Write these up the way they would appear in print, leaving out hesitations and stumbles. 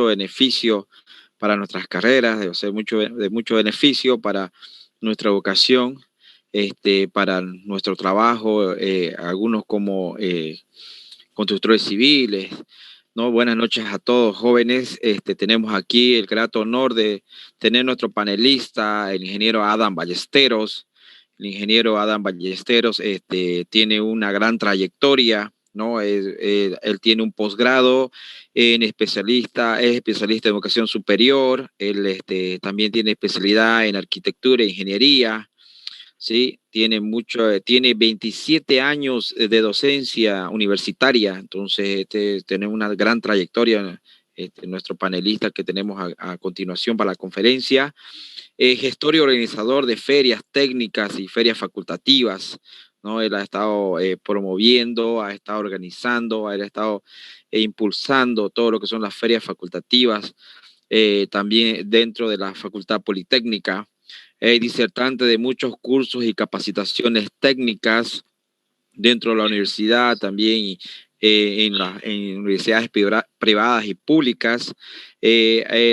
beneficio para nuestras carreras, debe ser de mucho beneficio para nuestra vocación, para nuestro trabajo, algunos como constructores civiles, ¿no? Buenas noches a todos, jóvenes. Tenemos aquí el grato honor de tener nuestro panelista, el ingeniero Adam Ballesteros. El ingeniero Adam Ballesteros tiene una gran trayectoria, ¿no? Él tiene un posgrado es especialista en educación superior. Él también tiene especialidad en arquitectura e ingeniería. Sí, tiene 27 años de docencia universitaria, entonces tiene una gran trayectoria. Nuestro panelista que tenemos a continuación para la conferencia, gestor y organizador de ferias técnicas y ferias facultativas, ¿no? Él ha estado promoviendo, ha estado organizando, ha estado impulsando todo lo que son las ferias facultativas, también dentro de la Facultad Politécnica. Disertante de muchos cursos y capacitaciones técnicas dentro de la universidad, también en universidades privadas y públicas.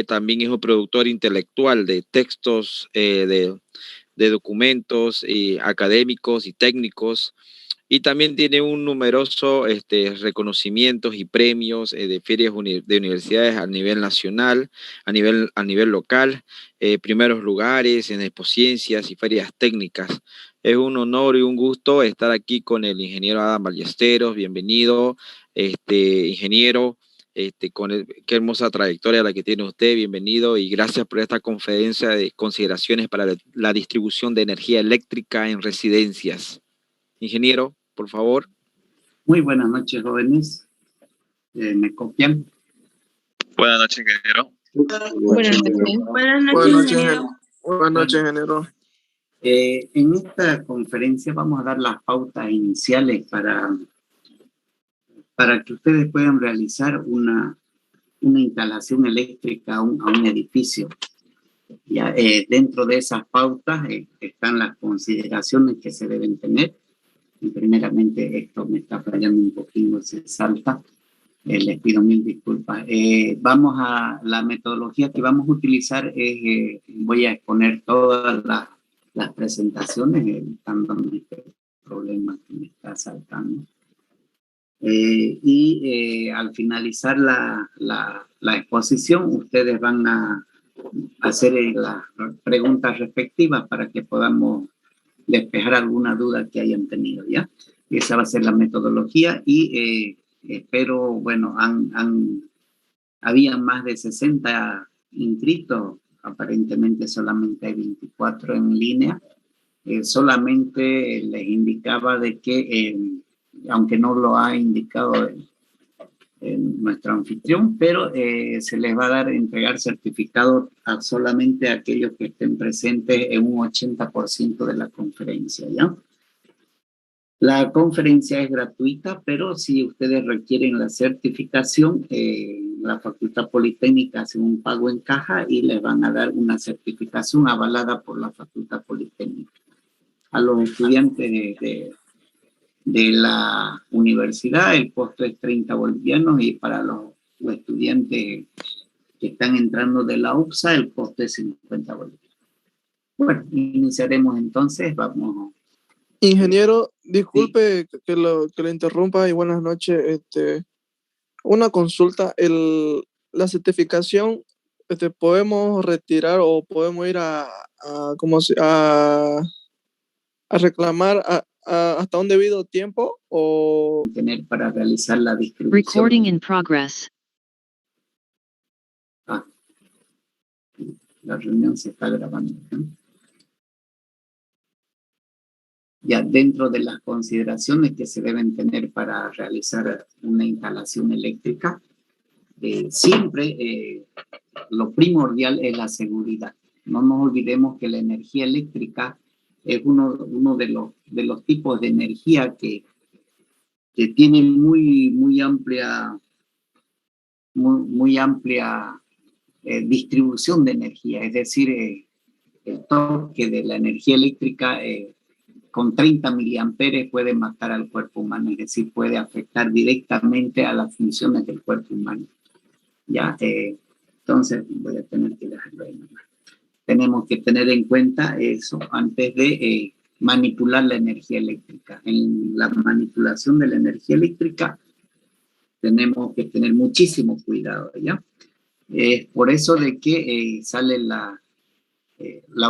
También es un productor intelectual de textos, de documentos académicos y técnicos. Y también tiene un numeroso reconocimientos y premios de ferias de universidades a nivel nacional, a nivel local, primeros lugares en expociencias y ferias técnicas. Es un honor y un gusto estar aquí con el ingeniero Adam Ballesteros. Bienvenido, ingeniero, qué hermosa trayectoria la que tiene usted. Bienvenido y gracias por esta conferencia de consideraciones para la distribución de energía eléctrica en residencias. Ingeniero, por favor. Muy buenas noches, jóvenes. ¿Me copian? Buenas noches, ingeniero. Buenas noches, ingeniero. Buenas noches, ingeniero. En esta conferencia vamos a dar las pautas iniciales para que ustedes puedan realizar una instalación eléctrica a un edificio. Ya, dentro de esas pautas están las consideraciones que se deben tener. Y primeramente, esto me está fallando un poquito, se salta. Les pido mil disculpas. Vamos a la metodología que vamos a utilizar. Voy a exponer todas las presentaciones, dándome este problema que me está saltando. Al finalizar la exposición, ustedes van a hacer las preguntas respectivas para que podamos despejar alguna duda que hayan tenido, ¿ya? Esa va a ser la metodología y espero, bueno, había más de 60 inscritos, aparentemente solamente hay 24 en línea. Solamente les indicaba de que, aunque no lo ha indicado nuestro anfitrión, pero se les va a entregar certificados a solamente aquellos que estén presentes en un 80% de la conferencia, ¿ya? La conferencia es gratuita, pero si ustedes requieren la certificación, la Facultad Politécnica hace un pago en caja y les van a dar una certificación avalada por la Facultad Politécnica. A los estudiantes de la universidad el costo es 30 bolivianos y para los estudiantes que están entrando de la UPSA el costo es 50 bolivianos. Bueno, iniciaremos entonces, vamos. Ingeniero, disculpe sí, que le interrumpa y buenas noches. Una consulta, la certificación, ¿podemos retirar o podemos ir a reclamar hasta un debido tiempo o tener para realizar la distribución? Recording in progress. La reunión se está grabando, ¿no? Ya dentro de las consideraciones que se deben tener para realizar una instalación eléctrica, siempre lo primordial es la seguridad. No nos olvidemos que la energía eléctrica es uno de los tipos de energía que tiene muy amplia distribución de energía. Es decir, el toque de la energía eléctrica con 30 miliamperes puede matar al cuerpo humano, es decir, puede afectar directamente a las funciones del cuerpo humano. Ya, Entonces voy a tener que dejarlo ahí. Tenemos que tener en cuenta eso antes de manipular la energía eléctrica. En la manipulación de la energía eléctrica tenemos que tener muchísimo cuidado, ¿ya? Por eso de que sale la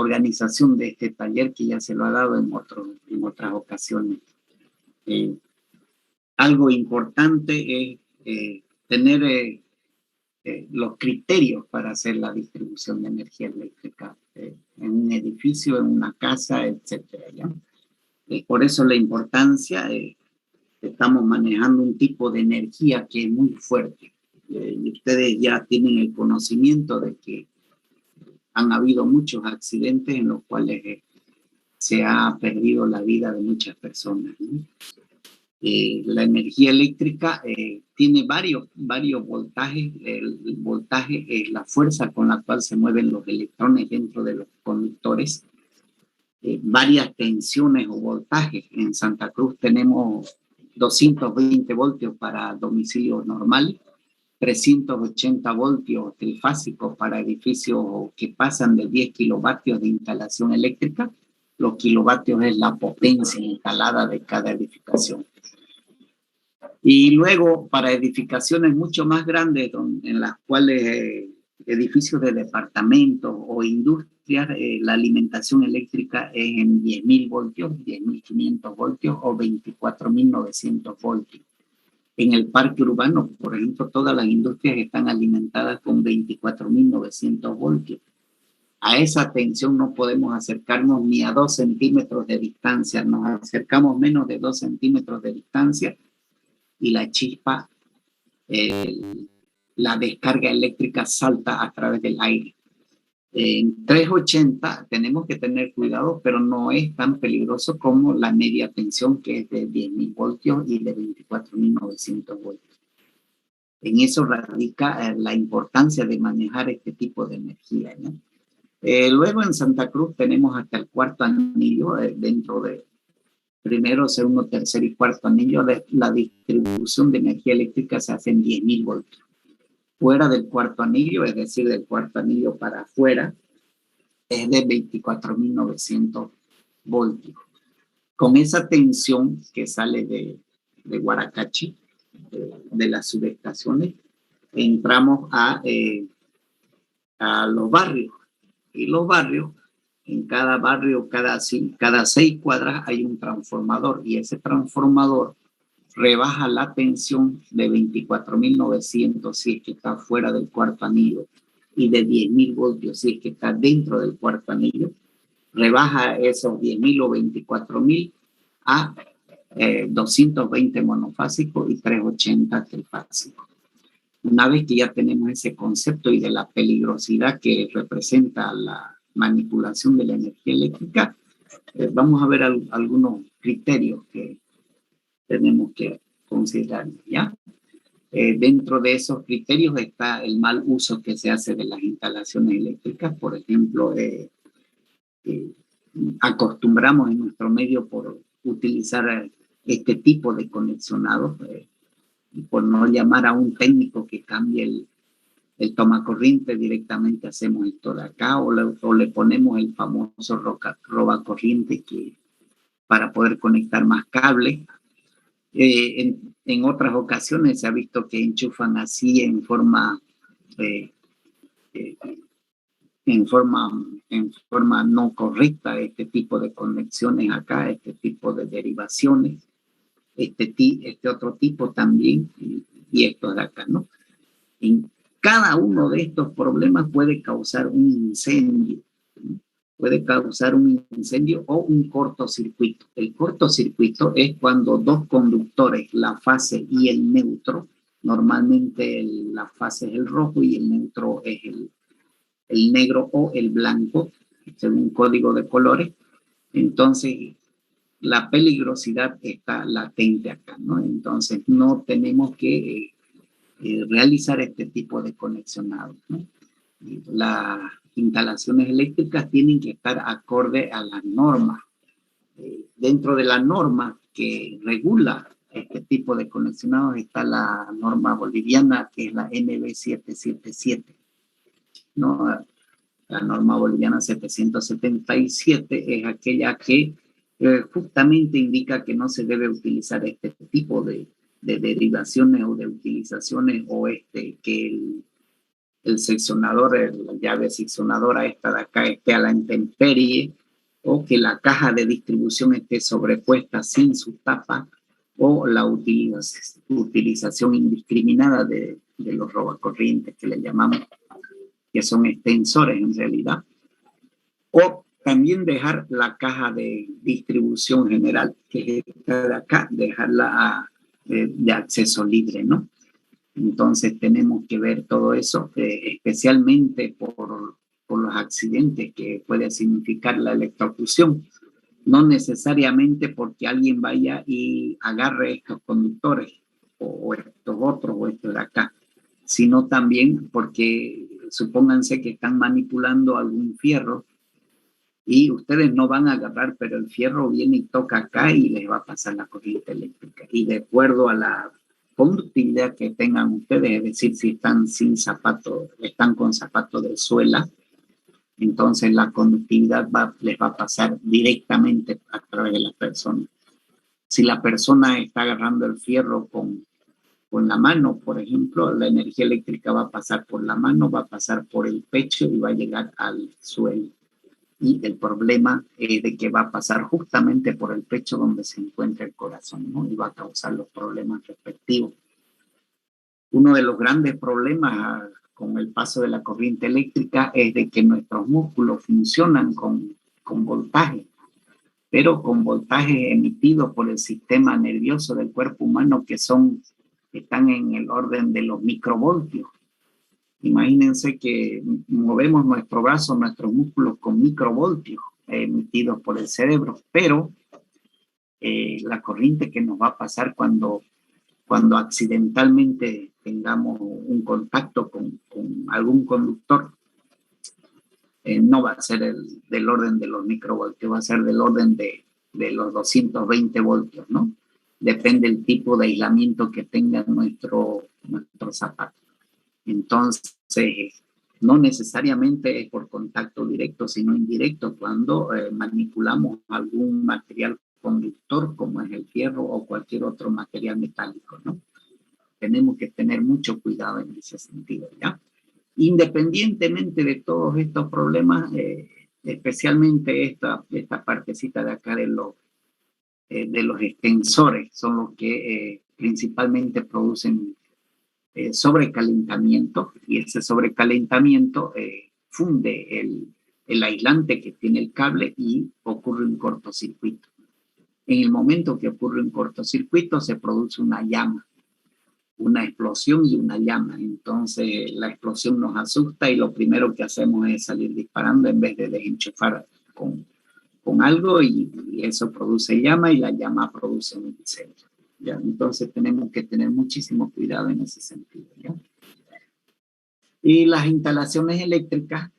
organización de este taller, que ya se lo ha dado en otras ocasiones. Algo importante es tener los criterios para hacer la distribución de energía eléctrica en un edificio, en una casa, etcétera, ¿ya? Por eso la importancia, estamos manejando un tipo de energía que es muy fuerte. Y ustedes ya tienen el conocimiento de que han habido muchos accidentes en los cuales se ha perdido la vida de muchas personas, ¿no? La energía eléctrica tiene varios voltajes. El voltaje es la fuerza con la cual se mueven los electrones dentro de los conductores. Varias tensiones o voltajes. En Santa Cruz tenemos 220 voltios para domicilio normal, 380 voltios trifásicos para edificios que pasan de 10 kilovatios de instalación eléctrica. Los kilovatios es la potencia instalada de cada edificación. Y luego para edificaciones mucho más grandes, en las cuales edificios de departamentos o industrias, la alimentación eléctrica es en 10.000 voltios, 10.500 voltios o 24.900 voltios. En el parque urbano, por ejemplo, todas las industrias están alimentadas con 24.900 voltios. A esa tensión no podemos acercarnos ni a 2 centímetros de distancia. Nos acercamos menos de 2 centímetros de distancia y la chispa, la descarga eléctrica salta a través del aire. En 380 tenemos que tener cuidado, pero no es tan peligroso como la media tensión, que es de 10.000 voltios y de 24.900 voltios. En eso radica la importancia de manejar este tipo de energía, ¿no? Luego en Santa Cruz tenemos hasta el cuarto anillo, dentro de primero, segundo, tercer y cuarto anillo. La distribución de energía eléctrica se hace en 10.000 voltios. Fuera del cuarto anillo, es decir, del cuarto anillo para afuera, es de 24.900 voltios. Con esa tensión que sale de Guaracachi, de las subestaciones, entramos a los barrios. Y los barrios, en cada barrio, cada 6 cuadras hay un transformador, y ese transformador rebaja la tensión de 24.900 si es que está fuera del cuarto anillo, y de 10.000 voltios si es que está dentro del cuarto anillo. Rebaja esos 10.000 o 24.000 a 220 monofásicos y 380 trifásicos. Una vez que ya tenemos ese concepto y de la peligrosidad que representa la manipulación de la energía eléctrica, vamos a ver algunos criterios que tenemos que considerar, ¿ya? Dentro de esos criterios está el mal uso que se hace de las instalaciones eléctricas. Por ejemplo, acostumbramos en nuestro medio por utilizar este tipo de conexionados, por no llamar a un técnico que cambie el tomacorriente, directamente hacemos esto de acá, o le ponemos el famoso robacorriente para poder conectar más cables. En otras ocasiones se ha visto que enchufan así en forma no correcta este tipo de conexiones acá, este tipo de derivaciones, este otro tipo también, y estos de acá, ¿no? En cada uno de estos problemas puede causar un incendio, ¿no? Puede causar un incendio o un cortocircuito. El cortocircuito es cuando dos conductores, la fase y el neutro, normalmente la fase es el rojo y el neutro es el negro o el blanco, según código de colores. Entonces, la peligrosidad está latente acá, ¿no? Entonces, no tenemos que realizar este tipo de conexionados, ¿no? Las instalaciones eléctricas tienen que estar acorde a las normas. Dentro de la norma que regula este tipo de conexionados está la norma boliviana, que es la NB 777. ¿no? La norma boliviana 777 es aquella que justamente indica que no se debe utilizar este tipo de derivaciones o de utilizaciones, o que el seccionador, la llave seccionadora esta de acá esté a la intemperie, o que la caja de distribución esté sobrepuesta sin su tapa, o la utilización indiscriminada de los robacorrientes que le llamamos, que son extensores en realidad, o también dejar la caja de distribución general, que es esta de acá, dejarla de acceso libre, ¿no? Entonces tenemos que ver todo eso, especialmente por los accidentes que puede significar la electrocución. No necesariamente porque alguien vaya y agarre estos conductores o estos otros o estos de acá, sino también porque supónganse que están manipulando algún fierro y ustedes no van a agarrar, pero el fierro viene y toca acá y les va a pasar la corriente eléctrica. Y de acuerdo a la conductividad que tengan ustedes, es decir, si están sin zapatos, están con zapatos de suela, entonces la conductividad les va a pasar directamente a través de la persona. Si la persona está agarrando el fierro con la mano, por ejemplo, la energía eléctrica va a pasar por la mano, va a pasar por el pecho y va a llegar al suelo. Y el problema es de que va a pasar justamente por el pecho donde se encuentra el corazón, ¿no? Y va a causar los problemas respectivos. Uno de los grandes problemas con el paso de la corriente eléctrica es de que nuestros músculos funcionan con voltaje, pero con voltaje emitido por el sistema nervioso del cuerpo humano que están en el orden de los microvoltios. Imagínense que movemos nuestro brazo, nuestros músculos con microvoltios emitidos por el cerebro, pero la corriente que nos va a pasar cuando accidentalmente tengamos un contacto con algún conductor, no va a ser del orden de los microvoltios, va a ser del orden de los 220 voltios, ¿no? Depende del tipo de aislamiento que tenga nuestro zapato. Entonces, no necesariamente es por contacto directo, sino indirecto, cuando manipulamos algún material conductor, como es el fierro o cualquier otro material metálico, ¿no? Tenemos que tener mucho cuidado en ese sentido, ¿ya? Independientemente de todos estos problemas, especialmente esta partecita de acá de los extensores, son los que principalmente producen sobrecalentamiento, y ese sobrecalentamiento funde el aislante que tiene el cable y ocurre un cortocircuito. En el momento que ocurre un cortocircuito se produce una llama, una explosión y una llama. Entonces la explosión nos asusta y lo primero que hacemos es salir disparando en vez de desenchufar con algo, y eso produce llama y la llama produce un incendio. ¿Ya? Entonces tenemos que tener muchísimo cuidado en ese sentido, ¿ya? Y las instalaciones eléctricas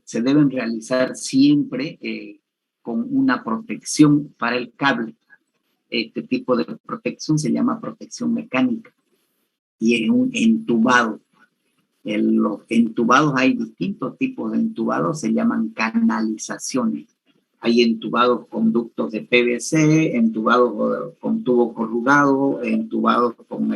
se deben realizar siempre con una protección para el cable. Este tipo de protección se llama protección mecánica y es un entubado. Los entubados, hay distintos tipos de entubados, se llaman canalizaciones. Hay entubados con ductos de PVC, entubados con tubo corrugado, entubados con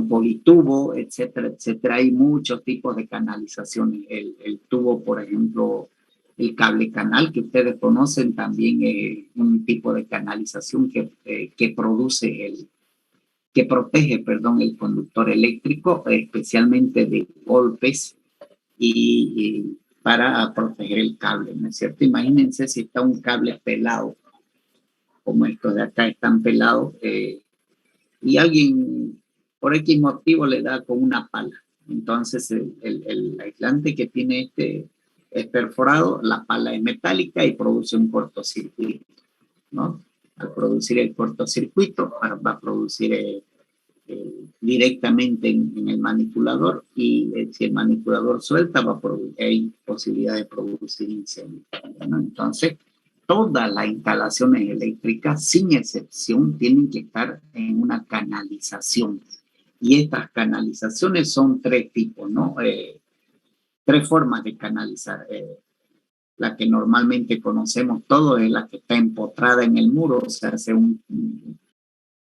politubo, etcétera, etcétera. Hay muchos tipos de canalizaciones. El tubo, por ejemplo, el cable canal que ustedes conocen también es un tipo de canalización que protege el conductor eléctrico, especialmente de golpes y para proteger el cable, ¿no es cierto? Imagínense si está un cable pelado, como estos de acá están pelados, y alguien por X motivo le da con una pala. Entonces el aislante que tiene es perforado, la pala es metálica y produce un cortocircuito, ¿no? Al producir el cortocircuito va a producir directamente en el manipulador, y si el manipulador suelta hay posibilidad de producir incendio, ¿no? Entonces todas las instalaciones eléctricas sin excepción tienen que estar en una canalización, y estas canalizaciones son tres tipos, ¿no? tres formas de canalizar. La que normalmente conocemos todos es la que está empotrada en el muro, se hace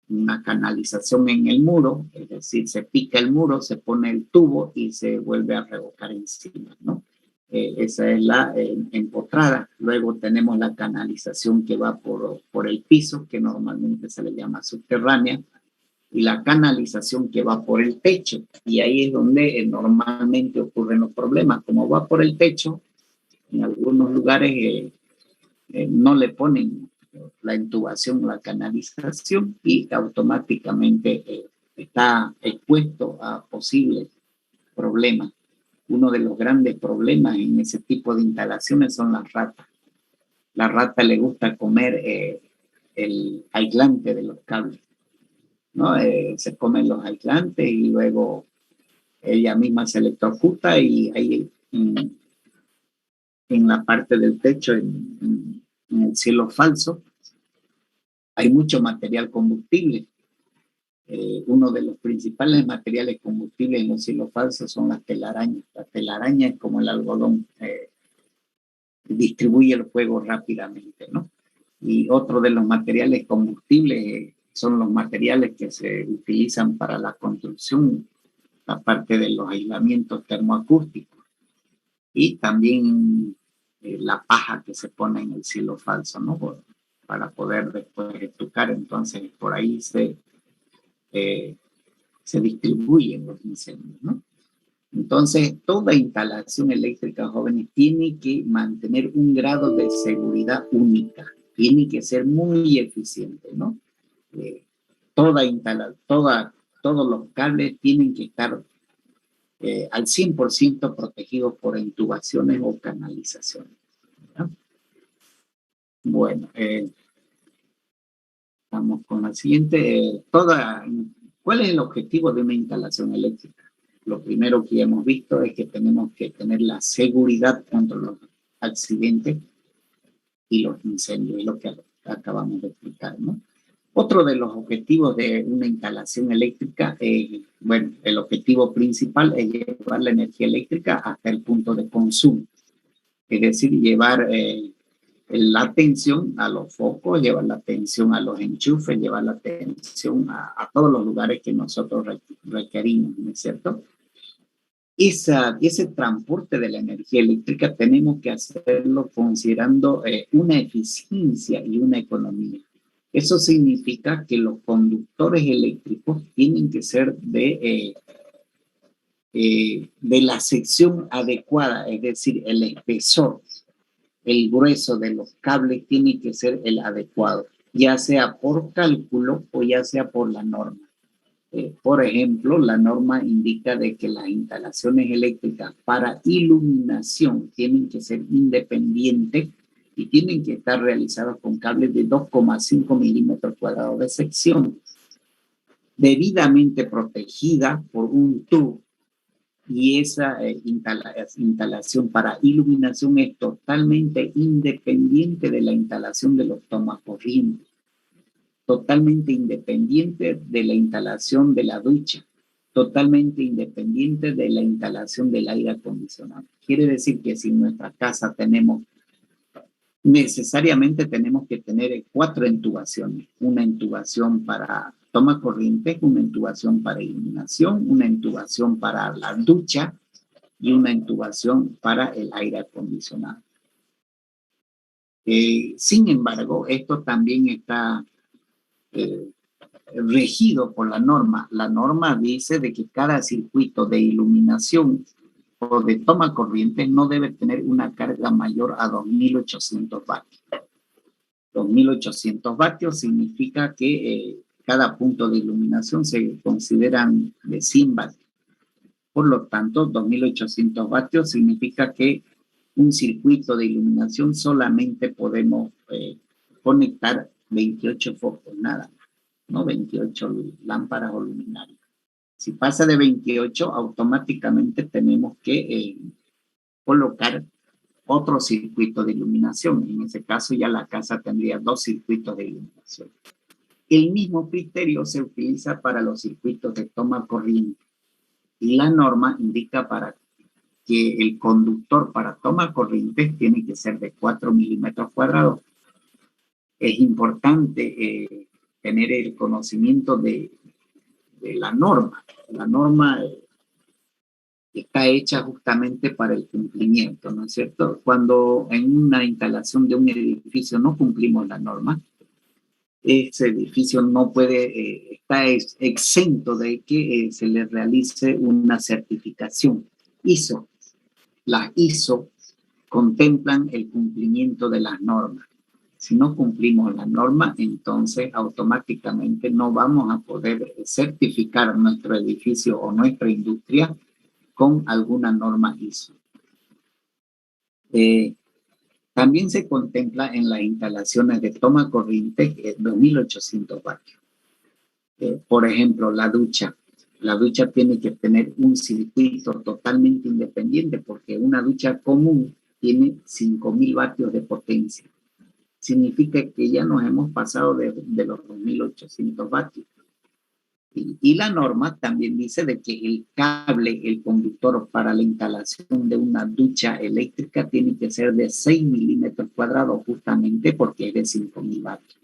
una canalización en el muro, es decir, se pica el muro, se pone el tubo y se vuelve a revocar encima, ¿no? Esa es la empotrada. Luego tenemos la canalización que va por el piso, que normalmente se le llama subterránea, y la canalización que va por el techo. Y ahí es donde normalmente ocurren los problemas. Como va por el techo, en algunos lugares no le ponen la intubación, la canalización, y automáticamente está expuesto a posibles problemas. Uno de los grandes problemas en ese tipo de instalaciones son las ratas. La rata le gusta comer el aislante de los cables, ¿no? Se comen los aislantes y luego ella misma se electrocuta, y ahí en la parte del techo, en el cielo falso, hay mucho material combustible. Uno de los principales materiales combustibles en los cielos falsos son las telarañas. La telaraña es como el algodón, distribuye el fuego rápidamente, ¿no? Y otro de los materiales combustibles son los materiales que se utilizan para la construcción, aparte de los aislamientos termoacústicos, y también la paja que se pone en el cielo falso, ¿no? Para poder después estucar. Entonces por ahí se distribuyen los incendios, ¿no? Entonces, toda instalación eléctrica, jóvenes, tiene que mantener un grado de seguridad única, tiene que ser muy eficiente, ¿no? Todos los cables tienen que estar al 100% protegidos por intubaciones o canalizaciones, ¿no? Bueno, vamos con la siguiente. ¿Cuál es el objetivo de una instalación eléctrica? Lo primero que hemos visto es que tenemos que tener la seguridad contra los accidentes y los incendios, es lo que acabamos de explicar, ¿no? Otro de los objetivos de una instalación eléctrica, bueno, el objetivo principal es llevar la energía eléctrica hasta el punto de consumo, es decir, llevar la atención a los focos, llevar la atención a los enchufes, llevar la atención a todos los lugares que nosotros requerimos, ¿no es cierto? Ese transporte de la energía eléctrica tenemos que hacerlo considerando una eficiencia y una economía. Eso significa que los conductores eléctricos tienen que ser de la sección adecuada, es decir, el espesor, el grueso de los cables tiene que ser el adecuado, ya sea por cálculo o ya sea por la norma. Por ejemplo, la norma indica de que las instalaciones eléctricas para iluminación tienen que ser independientes y tienen que estar realizadas con cables de 2,5 milímetros cuadrados de sección, debidamente protegida por un tubo. Y esa instalación para iluminación es totalmente independiente de la instalación de los tomacorrientes, totalmente independiente de la instalación de la ducha, totalmente independiente de la instalación del aire acondicionado. Quiere decir que si en nuestra casa necesariamente tenemos que tener 4 intubaciones, una intubación para toma corriente, una intubación para iluminación, una intubación para la ducha y una intubación para el aire acondicionado. Sin embargo, esto también está regido por la norma. La norma dice de que cada circuito de iluminación o de toma corriente no debe tener una carga mayor a 2.800 vatios. 2.800 vatios significa que cada punto de iluminación se consideran de 100 vatios. Por lo tanto, 2.800 vatios significa que un circuito de iluminación solamente podemos conectar 28 focos, nada más, ¿no? 28 lámparas o luminarias. Si pasa de 28, automáticamente tenemos que colocar otro circuito de iluminación. En ese caso ya la casa tendría 2 circuitos de iluminación. El mismo criterio se utiliza para los circuitos de toma corriente y la norma indica para que el conductor para toma corrientes tiene que ser de 4 milímetros cuadrados. Es importante tener el conocimiento de la norma. La norma está hecha justamente para el cumplimiento, ¿no es cierto? Cuando en una instalación de un edificio no cumplimos la norma, ese edificio no puede, está exento de que se le realice una certificación ISO. Las ISO contemplan el cumplimiento de las normas. Si no cumplimos la norma, entonces automáticamente no vamos a poder certificar nuestro edificio o nuestra industria con alguna norma ISO. También se contempla en las instalaciones de toma corriente 2.800 vatios. Por ejemplo, la ducha. La ducha tiene que tener un circuito totalmente independiente porque una ducha común tiene 5.000 vatios de potencia. Significa que ya nos hemos pasado de los 2.800 vatios. Y la norma también dice de que el cable, el conductor para la instalación de una ducha eléctrica tiene que ser de 6 milímetros cuadrados justamente porque es de 5.000 vatios,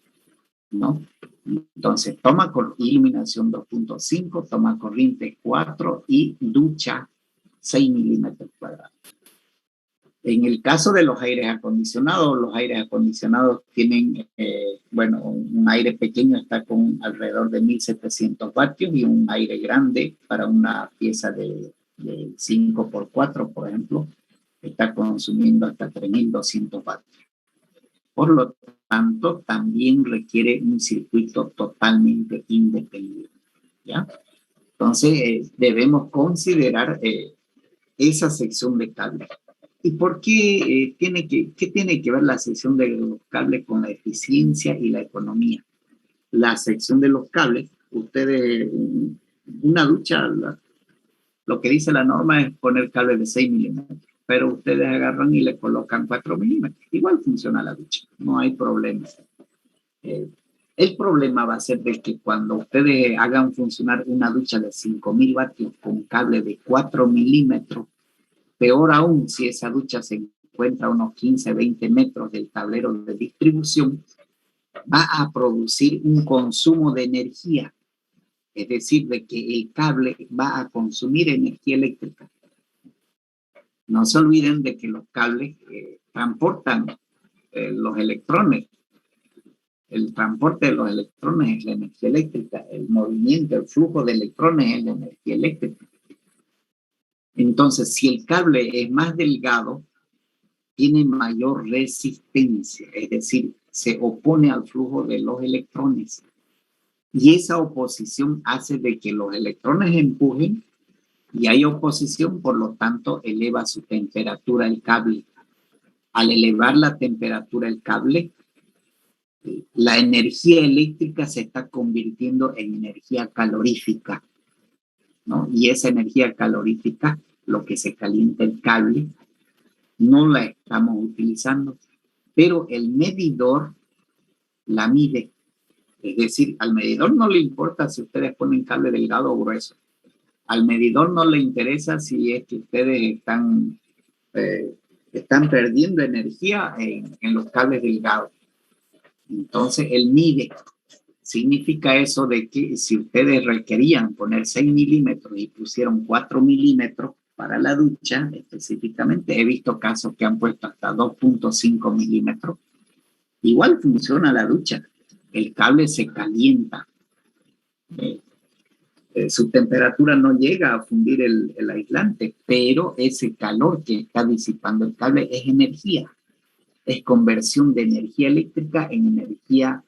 ¿no? Entonces, toma con iluminación 2.5, toma corriente 4 y ducha 6 milímetros cuadrados. En el caso de los aires acondicionados tienen, bueno, un aire pequeño está con alrededor de 1.700 vatios y un aire grande para una pieza de 5x4, por ejemplo, está consumiendo hasta 3.200 vatios. Por lo tanto, también requiere un circuito totalmente independiente, ¿ya? Entonces, debemos considerar esa sección de cable. ¿Y por qué qué tiene que ver la sección de los cables con la eficiencia y la economía? La sección de los cables, ustedes, una ducha, lo que dice la norma es poner cables de 6 milímetros, pero ustedes agarran y le colocan 4 milímetros. Igual funciona la ducha, no hay problema. El problema va a ser de que cuando ustedes hagan funcionar una ducha de 5.000 vatios con cable de 4 milímetros, peor aún, si esa ducha se encuentra a unos 15, 20 metros del tablero de distribución, va a producir un consumo de energía. Es decir, de que el cable va a consumir energía eléctrica. No se olviden de que los cables transportan los electrones. El transporte de los electrones es la energía eléctrica. El movimiento, el flujo de electrones es la energía eléctrica. Entonces, si el cable es más delgado, tiene mayor resistencia, es decir, se opone al flujo de los electrones. Y esa oposición hace de que los electrones empujen y hay oposición, por lo tanto, eleva su temperatura el cable. Al elevar la temperatura el cable, la energía eléctrica se está convirtiendo en energía calorífica, ¿no? Y esa energía calorífica, lo que se calienta el cable, no la estamos utilizando, pero el medidor la mide. Es decir, al medidor no le importa si ustedes ponen cable delgado o grueso. Al medidor no le interesa si es que ustedes están perdiendo energía en los cables delgados. Entonces, él mide. Significa eso de que si ustedes requerían poner 6 milímetros y pusieron 4 milímetros para la ducha, específicamente, he visto casos que han puesto hasta 2.5 milímetros, igual funciona la ducha. El cable se calienta. Su temperatura no llega a fundir el aislante, pero ese calor que está disipando el cable es energía. Es conversión de energía eléctrica en energía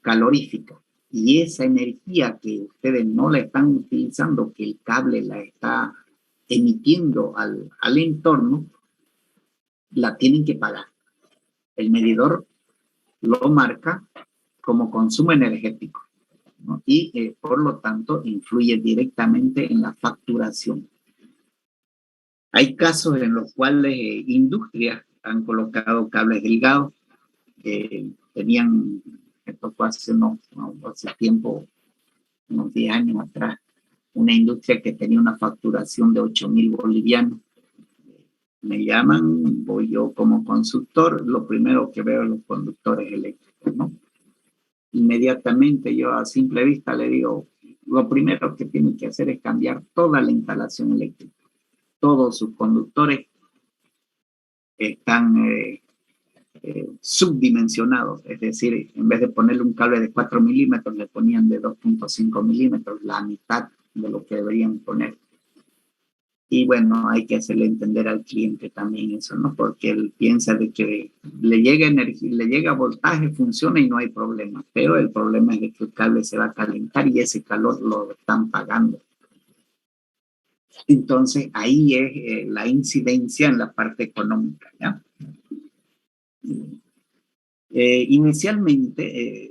calorífica. Y esa energía que ustedes no la están utilizando, que el cable la está emitiendo al entorno, la tienen que pagar. El medidor lo marca como consumo energético, ¿no? Y por lo tanto influye directamente en la facturación. Hay casos en los cuales industrias han colocado cables delgados. Tenían, esto fue hace tiempo, unos 10 años atrás, una industria que tenía una facturación de 8.000 bolivianos. Me llaman, voy yo como consultor, lo primero que veo es los conductores eléctricos, ¿no? Inmediatamente yo a simple vista le digo, lo primero que tienen que hacer es cambiar toda la instalación eléctrica. Todos sus conductores están subdimensionados, es decir, en vez de ponerle un cable de 4 milímetros, le ponían de 2.5 milímetros, la mitad de lo que deberían poner. Y bueno, hay que hacerle entender al cliente también eso, ¿no? Porque él piensa de que le llega energía, le llega voltaje, funciona y no hay problema. Pero el problema es de que el cable se va a calentar y ese calor lo están pagando. Entonces, ahí es la incidencia en la parte económica, ¿ya? Inicialmente,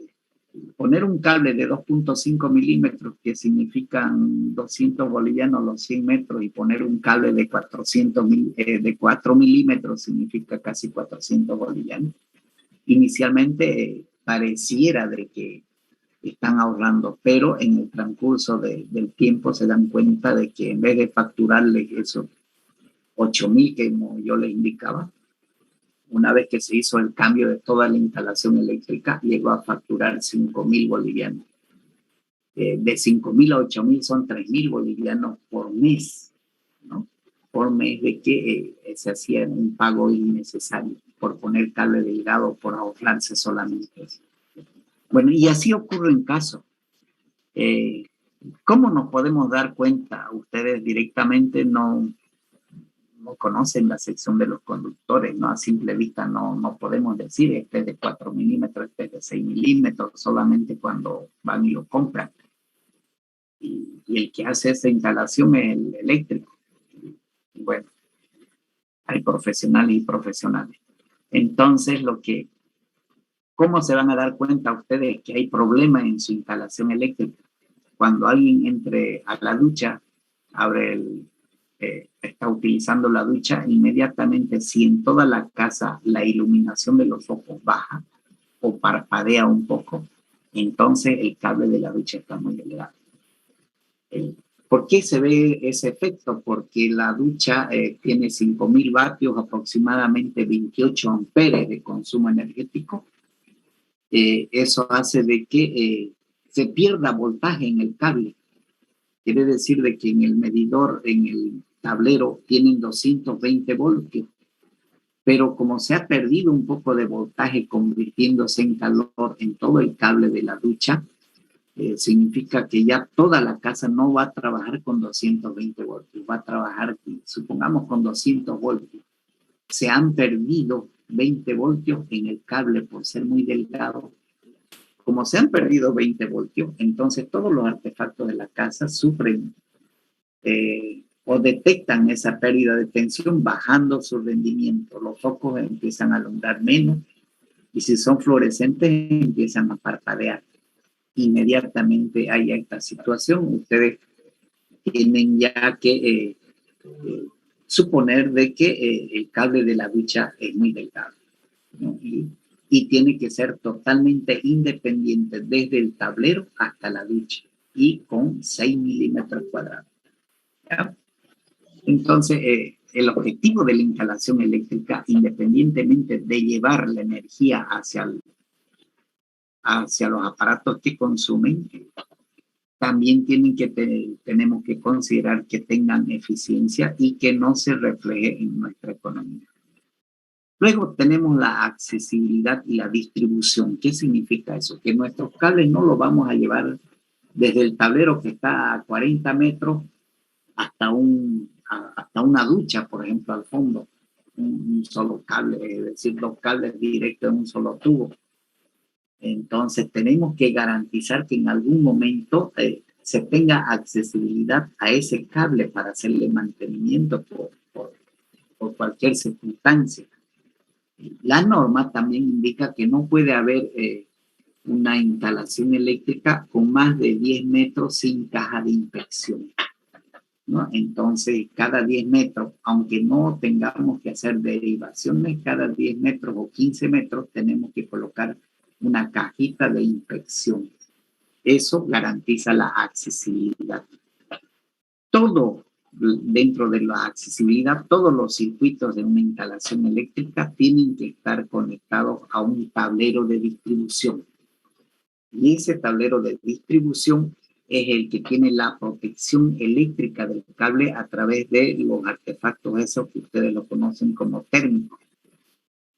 poner un cable de 2.5 milímetros, que significan 200 bolivianos los 100 metros, y poner un cable de 4 milímetros significa casi 400 bolivianos. Inicialmente pareciera de que están ahorrando, pero en el transcurso del tiempo se dan cuenta de que en vez de facturarles esos 8.000 que como yo les indicaba, una vez que se hizo el cambio de toda la instalación eléctrica, llegó a facturar 5.000 bolivianos. De 5.000 a 8.000 son 3.000 bolivianos por mes, ¿no? Por mes de que se hacía un pago innecesario por poner cable delgado, por ahorrarse solamente eso. Bueno, y así ocurre en caso. ¿Cómo nos podemos dar cuenta? Ustedes directamente no conocen la sección de los conductores, ¿no? A simple vista no podemos decir este es de 4 milímetros, este es de 6 milímetros, solamente cuando van y lo compran. Y el que hace esa instalación es el eléctrico. Y bueno, hay profesionales y profesionales. Entonces, ¿cómo se van a dar cuenta ustedes que hay problema en su instalación eléctrica? Cuando alguien entre a la ducha, está utilizando la ducha, inmediatamente, si en toda la casa la iluminación de los focos baja o parpadea un poco, entonces el cable de la ducha está muy elevado. ¿Por qué se ve ese efecto? Porque la ducha tiene 5.000 vatios, aproximadamente 28 amperes de consumo energético. Eso hace de que se pierda voltaje en el cable. Quiere decir de que en el medidor, en el tablero, tienen 220 voltios, pero como se ha perdido un poco de voltaje convirtiéndose en calor en todo el cable de la ducha, significa que ya toda la casa no va a trabajar con 220 voltios, va a trabajar, supongamos, con 200 voltios. Se han perdido 20 voltios en el cable por ser muy delgado. Como se han perdido 20 voltios, entonces todos los artefactos de la casa sufren o detectan esa pérdida de tensión bajando su rendimiento. Los focos empiezan a alumbrar menos y si son fluorescentes empiezan a parpadear. Inmediatamente hay esta situación, ustedes tienen ya que suponer de que el cable de la ducha es muy delgado, ¿no? Y tiene que ser totalmente independiente desde el tablero hasta la ducha y con 6 milímetros cuadrados. ¿Ya? Entonces, el objetivo de la instalación eléctrica, independientemente de llevar la energía hacia los aparatos que consumen, también tenemos que considerar que tengan eficiencia y que no se refleje en nuestra economía. Luego tenemos la accesibilidad y la distribución. ¿Qué significa eso? Que nuestros cables no los vamos a llevar desde el tablero que está a 40 metros hasta una ducha, por ejemplo, al fondo. Un solo cable, es decir, 2 cables directos en un solo tubo. Entonces tenemos que garantizar que en algún momento se tenga accesibilidad a ese cable para hacerle mantenimiento por cualquier circunstancia. La norma también indica que no puede haber una instalación eléctrica con más de 10 metros sin caja de inspección, ¿no? Entonces, cada 10 metros, aunque no tengamos que hacer derivaciones, cada 10 metros o 15 metros tenemos que colocar una cajita de inspección. Eso garantiza la accesibilidad. Todo dentro de la accesibilidad, todos los circuitos de una instalación eléctrica tienen que estar conectados a un tablero de distribución. Y ese tablero de distribución es el que tiene la protección eléctrica del cable a través de los artefactos esos que ustedes lo conocen como térmicos.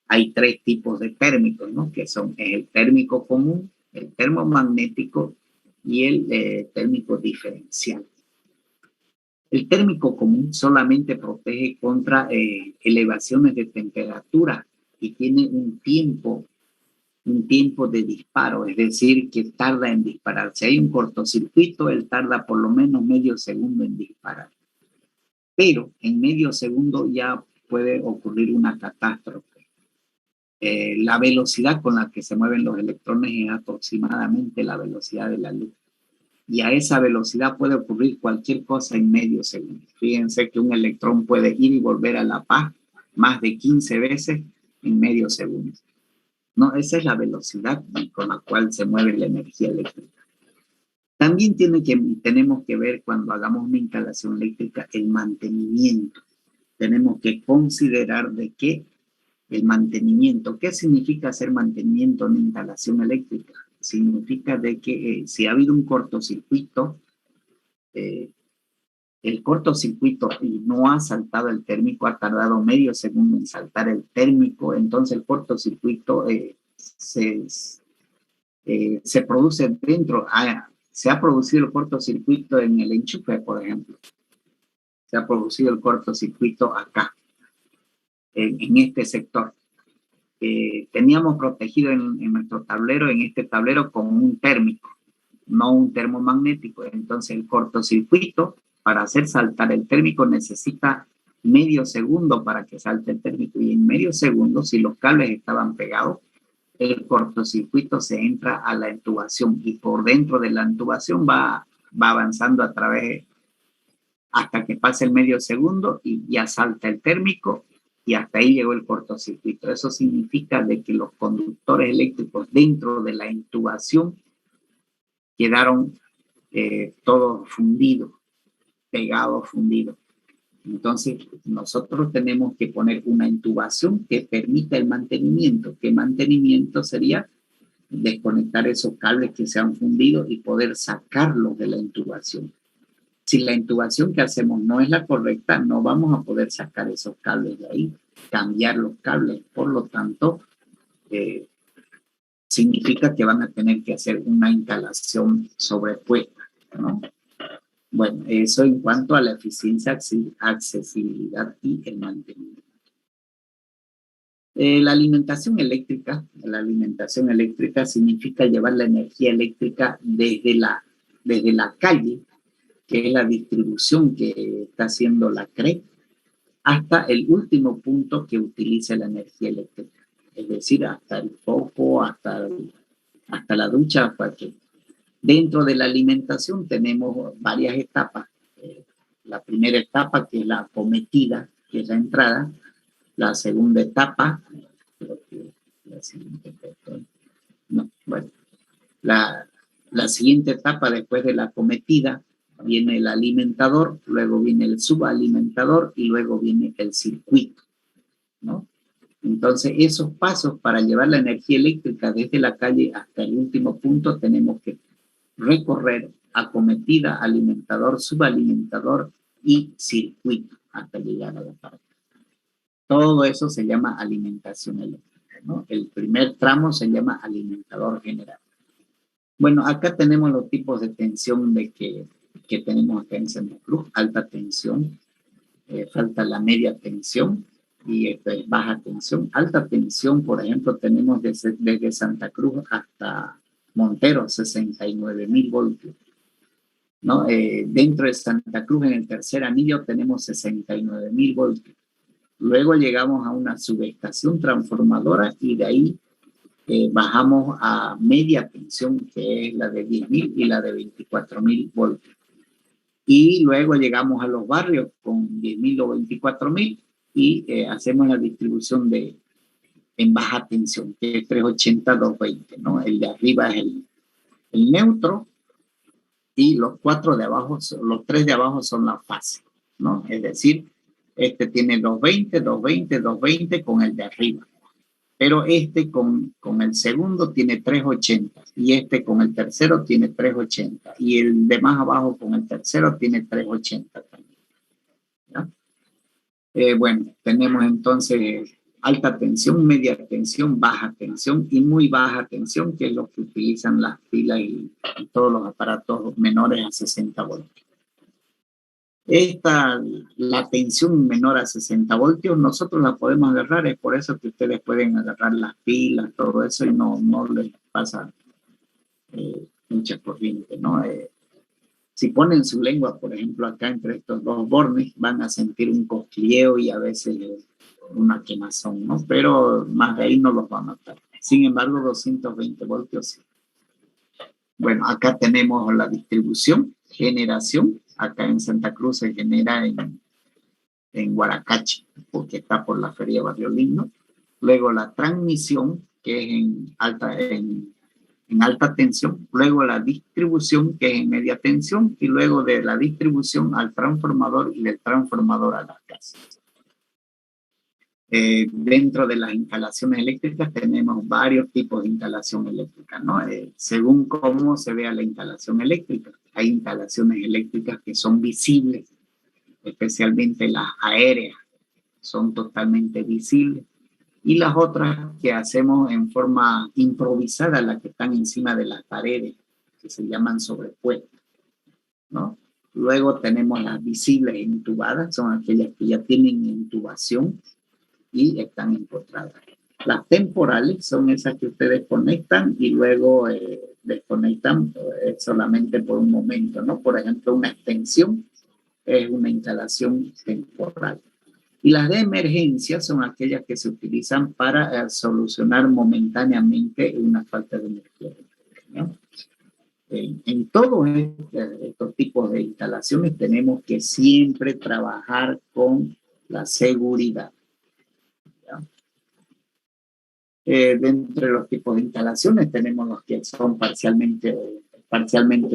Hay 3 tipos de térmicos, ¿no? Que son el térmico común, el termomagnético y el térmico diferencial. El térmico común solamente protege contra elevaciones de temperatura y tiene un tiempo de disparo, es decir, que tarda en disparar. Si hay un cortocircuito, él tarda por lo menos medio segundo en disparar. Pero en medio segundo ya puede ocurrir una catástrofe. La velocidad con la que se mueven los electrones es aproximadamente la velocidad de la luz. Y a esa velocidad puede ocurrir cualquier cosa en medio segundo. Fíjense que un electrón puede ir y volver a la paz más de 15 veces en medio segundo. No, esa es la velocidad con la cual se mueve la energía eléctrica. También tenemos que ver cuando hagamos una instalación eléctrica el mantenimiento. Tenemos que considerar de qué el mantenimiento. ¿Qué significa hacer mantenimiento en una instalación eléctrica? Significa de que si ha habido un cortocircuito, el cortocircuito y no ha saltado el térmico, ha tardado medio segundo en saltar el térmico, entonces el cortocircuito se produce dentro. Se ha producido el cortocircuito en el enchufe, por ejemplo. Se ha producido el cortocircuito acá, en este sector. Teníamos protegido en nuestro tablero, en este tablero, con un térmico, no un termomagnético. Entonces el cortocircuito, para hacer saltar el térmico, necesita medio segundo para que salte el térmico. Y en medio segundo, si los cables estaban pegados, el cortocircuito se entra a la intubación y por dentro de la intubación va avanzando a través hasta que pase el medio segundo y ya salta el térmico y hasta ahí llegó el cortocircuito. Eso significa de que los conductores eléctricos dentro de la intubación quedaron todos fundidos, pegados, fundidos. Entonces, nosotros tenemos que poner una intubación que permita el mantenimiento. ¿Qué mantenimiento sería? Desconectar esos cables que se han fundido y poder sacarlos de la intubación. Si la intubación que hacemos no es la correcta, no vamos a poder sacar esos cables de ahí, cambiar los cables. Por lo tanto, significa que van a tener que hacer una instalación sobrepuesta, ¿no? Bueno, eso en cuanto a la eficiencia, accesibilidad y el mantenimiento. La alimentación eléctrica significa llevar la energía eléctrica desde la calle, que es la distribución que está haciendo la CRE, hasta el último punto que utilice la energía eléctrica. Es decir, hasta el foco, hasta la ducha, cualquier. Dentro de la alimentación tenemos varias etapas. La primera etapa, que es la acometida, que es la entrada. La segunda etapa, la siguiente etapa después de la acometida viene el alimentador, luego viene el subalimentador y luego viene el circuito, ¿no? Entonces, esos pasos para llevar la energía eléctrica desde la calle hasta el último punto tenemos que recorrer acometida, alimentador, subalimentador y circuito hasta llegar a la parte. Todo eso se llama alimentación eléctrica, ¿no? El primer tramo se llama alimentador general. Bueno, acá tenemos los tipos de tensión que tenemos acá en Santa Cruz. Alta tensión, falta la media tensión y esto es baja tensión. Alta tensión, por ejemplo, tenemos desde Santa Cruz hasta Montero, 69,000 voltios, ¿no? Dentro de Santa Cruz, en el tercer anillo, tenemos 69,000 voltios. Luego llegamos a una subestación transformadora y de ahí bajamos a media tensión, que es la de 10,000 y la de 24,000 voltios. Y luego llegamos a los barrios con 10,000 o 24,000 y hacemos la distribución en baja tensión, que es 380-220, ¿no? El de arriba es el neutro y los 3 de abajo son la fase. ¿no? Es decir, este tiene 220, 220, 220 con el de arriba. Pero este con el segundo tiene 380 y este con el tercero tiene 380 y el de más abajo con el tercero tiene 380 también. ¿Ya? Bueno, tenemos entonces alta tensión, media tensión, baja tensión y muy baja tensión, que es lo que utilizan las pilas y todos los aparatos menores a 60 voltios. La tensión menor a 60 voltios, nosotros la podemos agarrar, es por eso que ustedes pueden agarrar las pilas, todo eso, y no les pasa mucha corriente, ¿no? Si ponen su lengua, por ejemplo, acá entre estos dos bornes, van a sentir un cosquilleo y a veces una quemazón, ¿no? Pero más de ahí no los va a notar. Sin embargo, 220 voltios sí. Bueno, acá tenemos la distribución, generación. Acá en Santa Cruz se genera en Guaracache, porque está por la Feria Barrio Lindo. Luego la transmisión, que es en alta tensión. Luego la distribución, que es en media tensión. Y luego de la distribución al transformador y del transformador a las casas. Dentro de las instalaciones eléctricas tenemos varios tipos de instalación eléctrica, ¿no? Según cómo se vea la instalación eléctrica. Hay instalaciones eléctricas que son visibles, especialmente las aéreas, son totalmente visibles. Y las otras que hacemos en forma improvisada, las que están encima de las paredes, que se llaman sobrepuestas, ¿no? Luego tenemos las visibles e intubadas, son aquellas que ya tienen intubación y están empotradas. Las temporales son esas que ustedes conectan y luego desconectan solamente por un momento, ¿no? Por ejemplo, una extensión es una instalación temporal. Y las de emergencia son aquellas que se utilizan para solucionar momentáneamente una falta de energía, ¿no? En todos estos tipos de instalaciones tenemos que siempre trabajar con la seguridad. Dentro de los tipos de instalaciones tenemos los que son parcialmente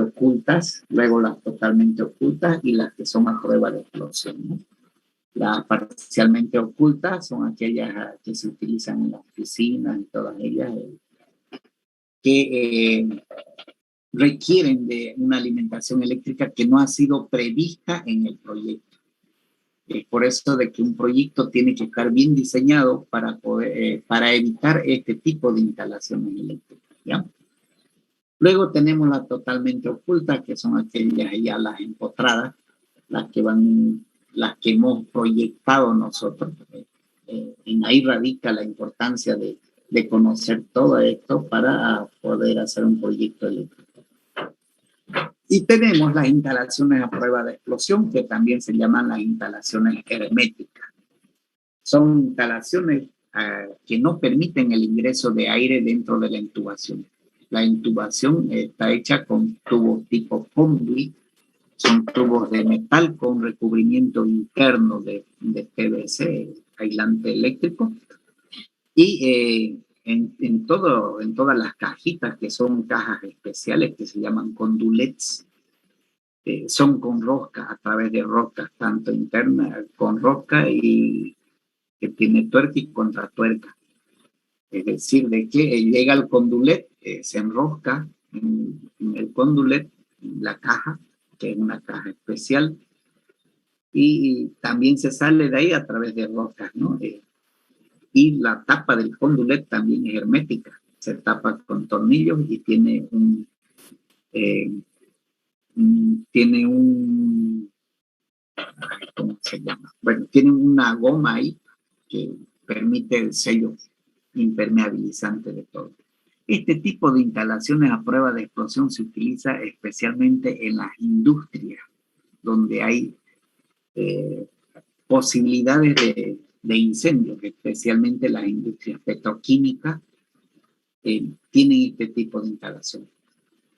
ocultas, luego las totalmente ocultas y las que son a prueba de explosión, ¿no? Las parcialmente ocultas son aquellas que se utilizan en las oficinas y todas ellas que requieren de una alimentación eléctrica que no ha sido prevista en el proyecto. Es por eso de que un proyecto tiene que estar bien diseñado para evitar este tipo de instalaciones eléctricas, ¿ya? Luego tenemos las totalmente ocultas, que son aquellas ya las empotradas, las que hemos proyectado nosotros. En ahí radica la importancia de conocer todo esto para poder hacer un proyecto eléctrico. Y tenemos las instalaciones a prueba de explosión, que también se llaman las instalaciones herméticas. Son instalaciones que no permiten el ingreso de aire dentro de la intubación. La intubación está hecha con tubos tipo conduit, son tubos de metal con recubrimiento interno de PVC, aislante eléctrico, y en todas las cajitas, que son cajas especiales que se llaman condulets, son con rosca, a través de roscas, tanto internas con rosca y que tiene tuerca y contratuerca. Es decir, de que llega el condulet, se enrosca en el condulet, la caja, que es una caja especial, y también se sale de ahí a través de roscas, ¿no? Y la tapa del condulet también es hermética, se tapa con tornillos y tiene ¿cómo se llama? Bueno, tiene una goma ahí que permite el sello impermeabilizante de todo. Este tipo de instalaciones a prueba de explosión se utiliza especialmente en las industrias, donde hay posibilidades de incendios, especialmente las industrias petroquímicas tienen este tipo de instalación.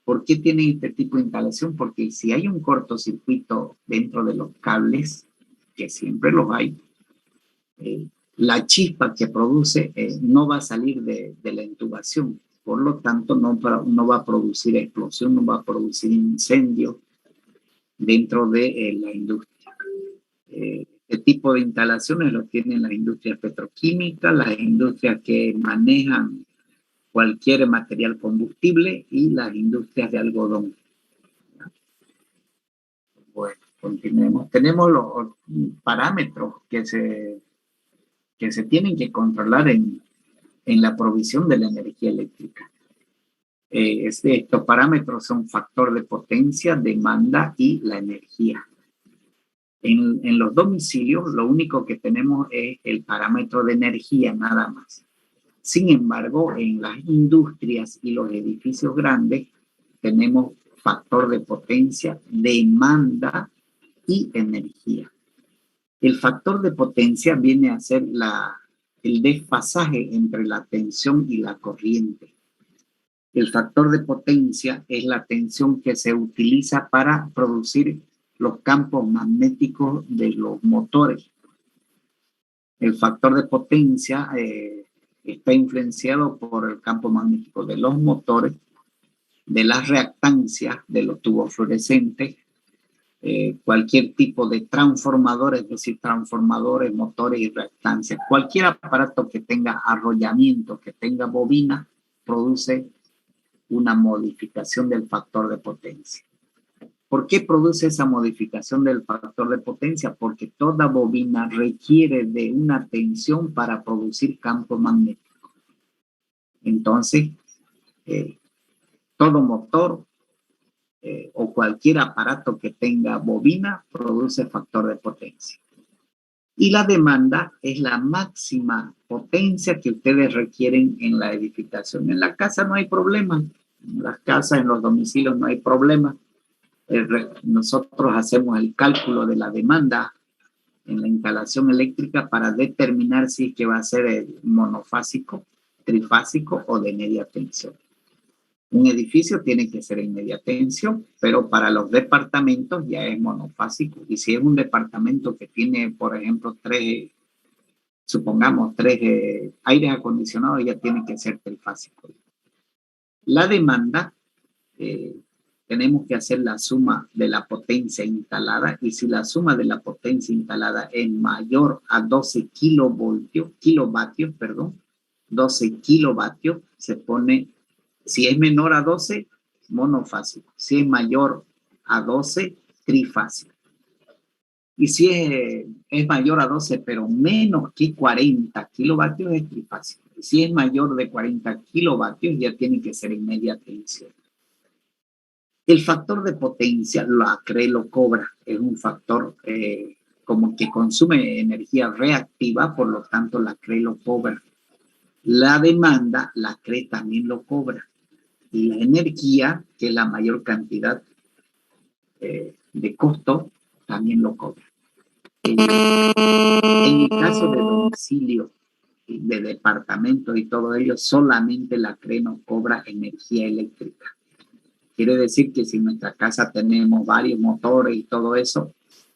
¿Por qué tienen este tipo de instalación? Porque si hay un cortocircuito dentro de los cables, que siempre los hay, la chispa que produce no va a salir de la intubación. Por lo tanto, no va a producir explosión, no va a producir incendio dentro de la industria. Este tipo de instalaciones lo tienen las industrias petroquímicas, las industrias que manejan cualquier material combustible y las industrias de algodón. Bueno, continuemos. Tenemos los parámetros que se tienen que controlar en la provisión de la energía eléctrica. Estos parámetros son factor de potencia, demanda y la energía. En los domicilios lo único que tenemos es el parámetro de energía nada más. Sin embargo, en las industrias y los edificios grandes tenemos factor de potencia, demanda y energía. El factor de potencia viene a ser el desfasaje entre la tensión y la corriente. El factor de potencia es la tensión que se utiliza para producir los campos magnéticos de los motores. El factor de potencia está influenciado por el campo magnético de los motores, de las reactancias de los tubos fluorescentes, cualquier tipo de transformadores, es decir, transformadores, motores y reactancias. Cualquier aparato que tenga arrollamiento, que tenga bobina, produce una modificación del factor de potencia. ¿Por qué produce esa modificación del factor de potencia? Porque toda bobina requiere de una tensión para producir campo magnético. Entonces, todo motor o cualquier aparato que tenga bobina produce factor de potencia. Y la demanda es la máxima potencia que ustedes requieren en la edificación. En la casa no hay problema. En las casas, en los domicilios no hay problema. Nosotros hacemos el cálculo de la demanda en la instalación eléctrica para determinar si es que va a ser monofásico, trifásico o de media tensión. Un edificio tiene que ser en media tensión, pero para los departamentos ya es monofásico. Y si es un departamento que tiene, por ejemplo, supongamos tres aires acondicionados, ya tiene que ser trifásico. La demanda, tenemos que hacer la suma de la potencia instalada, y si la suma de la potencia instalada es mayor a 12 kilovatios, 12 kilovatios, se pone, si es menor a 12, monofásico. Si es mayor a 12, trifásico. Y si es mayor a 12, pero menos que 40 kilovatios, es trifásico. Y si es mayor de 40 kilovatios, ya tiene que ser en media tensión. El factor de potencia, la CRE lo cobra. Es un factor como que consume energía reactiva, por lo tanto la CRE lo cobra. La demanda, la CRE también lo cobra. Y la energía, que es la mayor cantidad de costo, también lo cobra. En el caso de domicilio, de departamentos y todo ello, solamente la CRE nos cobra energía eléctrica. Quiere decir que si en nuestra casa tenemos varios motores y todo eso,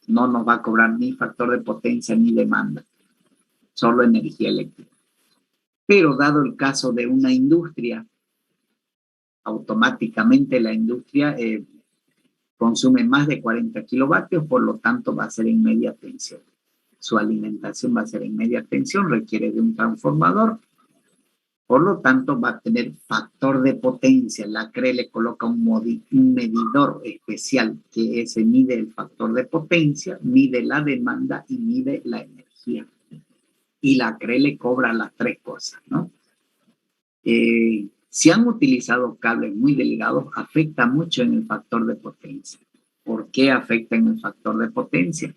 no nos va a cobrar ni factor de potencia ni demanda, solo energía eléctrica. Pero dado el caso de una industria, automáticamente la industria consume más de 40 kilovatios, por lo tanto va a ser en media tensión. Su alimentación va a ser en media tensión, requiere de un transformador, por lo tanto va a tener factor de potencia. La CRE le coloca un medidor especial que ese mide el factor de potencia, mide la demanda y mide la energía. Y la CRE le cobra las tres cosas, ¿no? Si han utilizado cables muy delgados, afecta mucho en el factor de potencia. ¿Por qué afecta en el factor de potencia?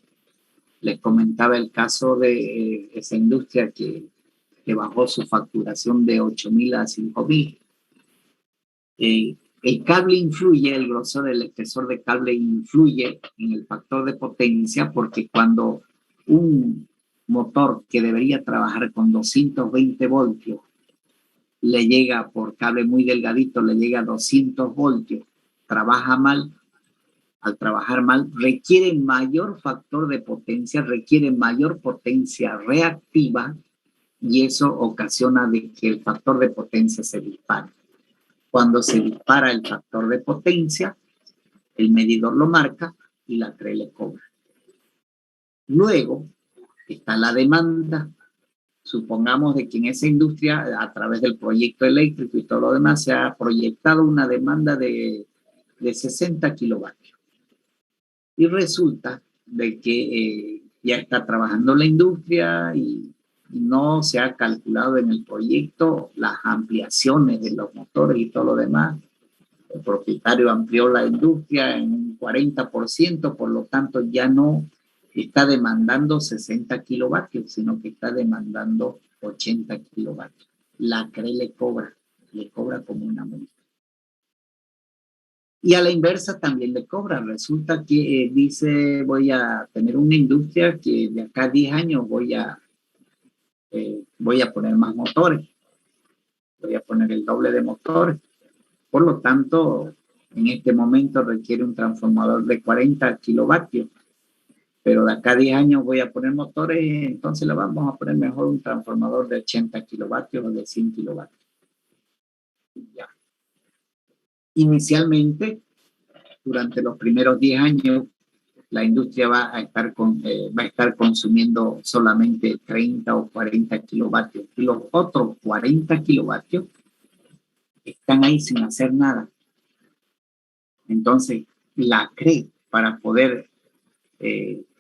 Les comentaba el caso de esa industria que bajó su facturación de 8,000 a 5,000. El cable influye, el grosor, el espesor de cable influye en el factor de potencia, porque cuando un motor que debería trabajar con 220 voltios le llega por cable muy delgadito, le llega a 200 voltios, trabaja mal. Al trabajar mal, requiere mayor factor de potencia, requiere mayor potencia reactiva, y eso ocasiona de que el factor de potencia se dispare. Cuando se dispara el factor de potencia, el medidor lo marca y la CRE le cobra. Luego está la demanda. Supongamos de que en esa industria, a través del proyecto eléctrico y todo lo demás, se ha proyectado una demanda de 60 kilovatios. Y resulta de que ya está trabajando la industria y no se ha calculado en el proyecto las ampliaciones de los motores y todo lo demás. El propietario amplió la industria en un 40%, por lo tanto ya no está demandando 60 kilovatios, sino que está demandando 80 kilovatios. La CRE le cobra como una multa. Y a la inversa también le cobra. Resulta que dice, voy a tener una industria que de acá a 10 años voy a poner más motores. Voy a poner el doble de motores. Por lo tanto, en este momento requiere un transformador de 40 kilovatios. Pero de acá a 10 años voy a poner motores, entonces le vamos a poner mejor un transformador de 80 kilovatios o de 100 kilovatios. Ya. Inicialmente, durante los primeros 10 años, la industria va a estar consumiendo solamente 30 o 40 kilovatios. Y los otros 40 kilovatios están ahí sin hacer nada. Entonces, la CRE, para poder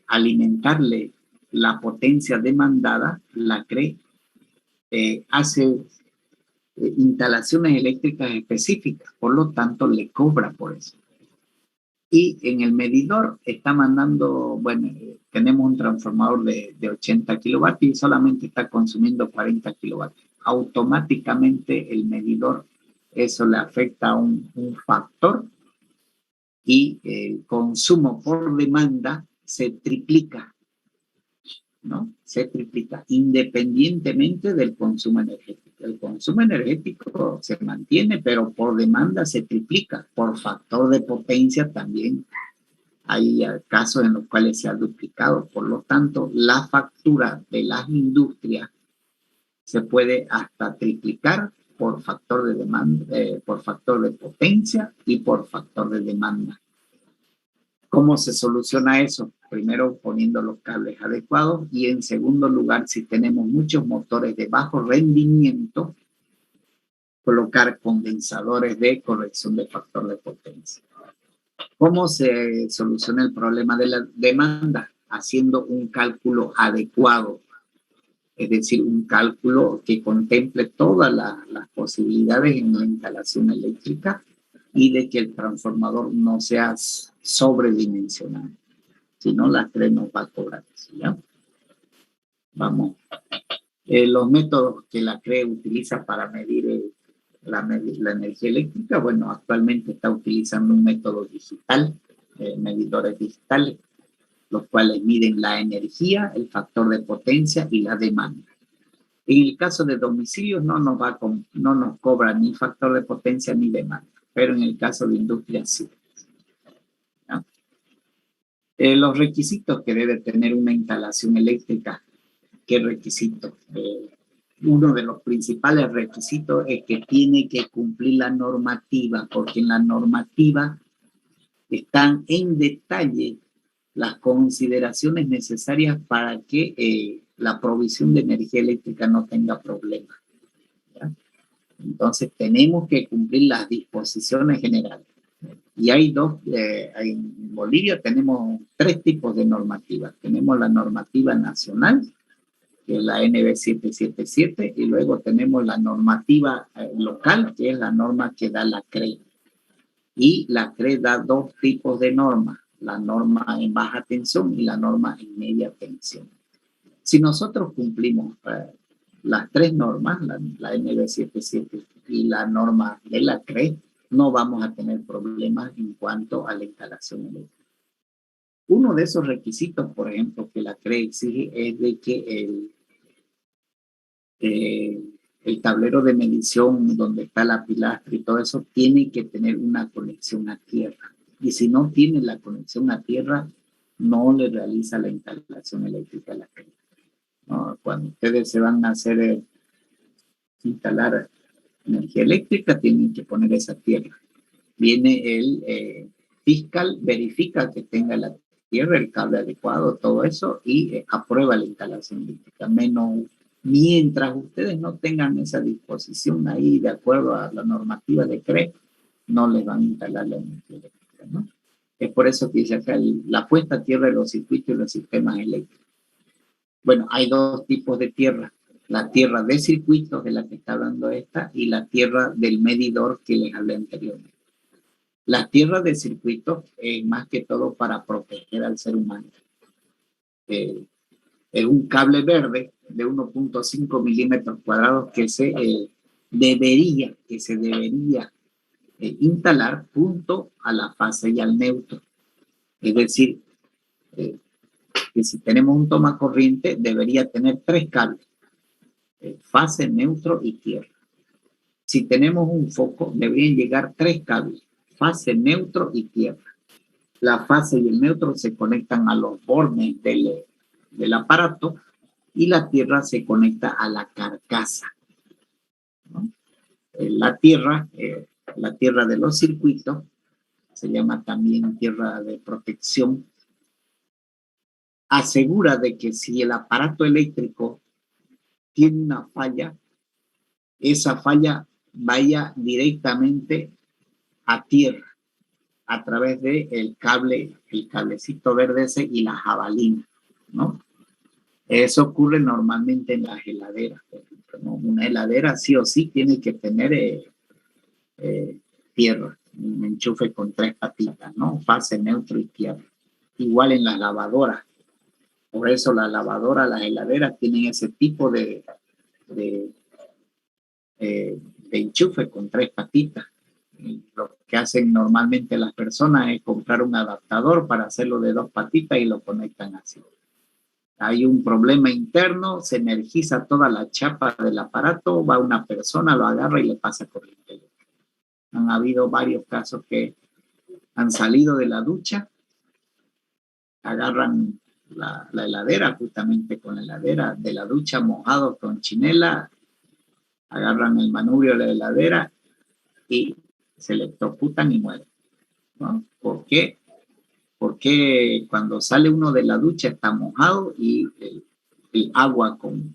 alimentarle la potencia demandada, la CRE hace instalaciones eléctricas específicas, por lo tanto le cobra por eso. Y en el medidor está mandando, bueno, tenemos un transformador de 80 kilovatios y solamente está consumiendo 40 kilovatios. Automáticamente el medidor, eso le afecta a un factor y el consumo por demanda se triplica, ¿no? Se triplica independientemente del consumo energético. El consumo energético se mantiene, pero por demanda se triplica. Por factor de potencia también hay casos en los cuales se ha duplicado. Por lo tanto, la factura de las industrias se puede hasta triplicar por factor de demanda, por factor de potencia y por factor de demanda. ¿Cómo se soluciona eso? Primero, poniendo los cables adecuados y en segundo lugar, si tenemos muchos motores de bajo rendimiento, colocar condensadores de corrección de factor de potencia. ¿Cómo se soluciona el problema de la demanda? Haciendo un cálculo adecuado, es decir, un cálculo que contemple todas las posibilidades en la instalación eléctrica y de que el transformador no sea sobredimensionado. Si no, la CRE nos va a cobrar eso, ¿ya? Vamos. Los métodos que la CRE utiliza para medir la energía eléctrica, bueno, actualmente está utilizando un método digital, medidores digitales, los cuales miden la energía, el factor de potencia y la demanda. En el caso de domicilios no nos cobra ni factor de potencia ni demanda, pero en el caso de industria sí. ¿No? Los requisitos que debe tener una instalación eléctrica, ¿qué requisitos? Uno de los principales requisitos es que tiene que cumplir la normativa, porque en la normativa están en detalle las consideraciones necesarias para que la provisión de energía eléctrica no tenga problemas. ¿Ya? Entonces tenemos que cumplir las disposiciones generales. Y hay en Bolivia tenemos 3 tipos de normativas. Tenemos la normativa nacional, que es la NB 777, y luego tenemos la normativa local, que es la norma que da la CRE. Y la CRE da 2 tipos de normas, la norma en baja tensión y la norma en media tensión. Si nosotros cumplimos las 3 normas, la NB 77 y la norma de la CRE, no vamos a tener problemas en cuanto a la instalación eléctrica. Uno de esos requisitos, por ejemplo, que la CRE exige es de que el tablero de medición donde está la pilastra y todo eso tiene que tener una conexión a tierra. Y si no tiene la conexión a tierra, no le realiza la instalación eléctrica a la CRE. ¿No? Cuando ustedes se van a instalar energía eléctrica, tienen que poner esa tierra. Viene el fiscal, verifica que tenga la tierra, el cable adecuado, todo eso, y aprueba la instalación eléctrica. Mientras ustedes no tengan esa disposición ahí de acuerdo a la normativa de CRE, no les van a instalar la energía eléctrica, ¿no? Es por eso que dice acá la puesta a tierra de los circuitos y los sistemas eléctricos. Bueno, hay dos tipos de tierra. La tierra de circuitos, de la que está hablando esta, y la tierra del medidor que les hablé anteriormente. La tierra de circuitos es más que todo para proteger al ser humano. Es un cable verde de 1.5 milímetros cuadrados que se debería instalar junto a la fase y al neutro. Es decir, que si tenemos un toma corriente, debería tener 3 cables, fase, neutro y tierra. Si tenemos un foco, deberían llegar 3 cables, fase, neutro y tierra. La fase y el neutro se conectan a los bornes del aparato y la tierra se conecta a la carcasa, ¿no? La tierra de los circuitos, se llama también tierra de protección, asegura de que si el aparato eléctrico tiene una falla, esa falla vaya directamente a tierra a través del cable, el cablecito verde ese y la jabalina, ¿no? Eso ocurre normalmente en las heladeras, por ejemplo, ¿no? Una heladera sí o sí tiene que tener tierra, un enchufe con 3 patitas, ¿no? Fase, neutro y tierra. Igual en las lavadoras. Por eso las lavadoras, las heladeras tienen ese tipo de enchufe con 3 patitas. Y lo que hacen normalmente las personas es comprar un adaptador para hacerlo de 2 patitas y lo conectan así. Hay un problema interno, se energiza toda la chapa del aparato, va una persona, lo agarra y le pasa corriente. Han habido varios casos que han salido de la ducha, agarran la heladera, justamente con la heladera de la ducha, mojados con chinela, agarran el manubrio de la heladera y se electrocutan y mueren, ¿no? ¿Por qué? Porque cuando sale uno de la ducha está mojado y el agua con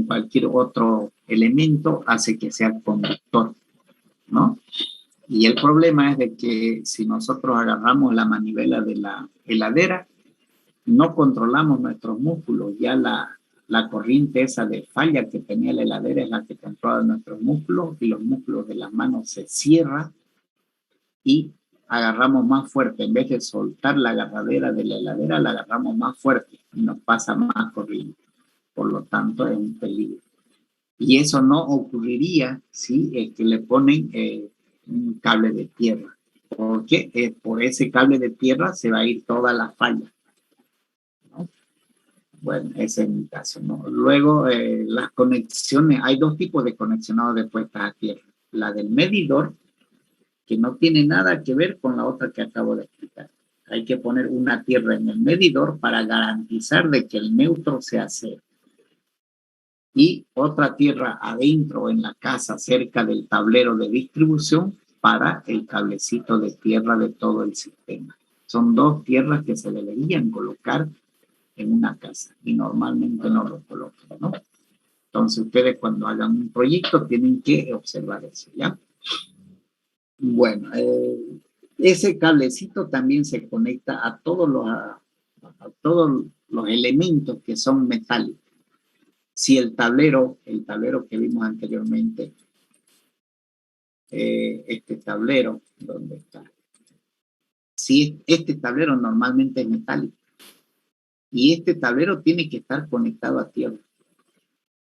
cualquier otro elemento hace que sea conductor, ¿no? Y el problema es de que si nosotros agarramos la manivela de la heladera, no controlamos nuestros músculos, ya la corriente esa de falla que tenía la heladera es la que controla nuestros músculos y los músculos de las manos se cierran y agarramos más fuerte. En vez de soltar la agarradera de la heladera, la agarramos más fuerte y nos pasa más corriente. Por lo tanto, es un peligro. Y eso no ocurriría si que le ponen un cable de tierra. Porque por ese cable de tierra se va a ir toda la falla, ¿no? Bueno, ese es mi caso, ¿no? Luego, las conexiones, hay 2 tipos de conexionados de puestas a tierra. La del medidor, que no tiene nada que ver con la otra que acabo de explicar. Hay que poner una tierra en el medidor para garantizar de que el neutro sea 0. Y otra tierra adentro en la casa, cerca del tablero de distribución, para el cablecito de tierra de todo el sistema. Son 2 tierras que se deberían colocar en una casa y normalmente no lo colocan, ¿no? Entonces ustedes cuando hagan un proyecto tienen que observar eso, ¿ya? Bueno, ese cablecito también se conecta a todos los elementos que son metálicos. Si el tablero que vimos anteriormente, este tablero, ¿dónde está? Si este tablero normalmente es metálico y este tablero tiene que estar conectado a tierra,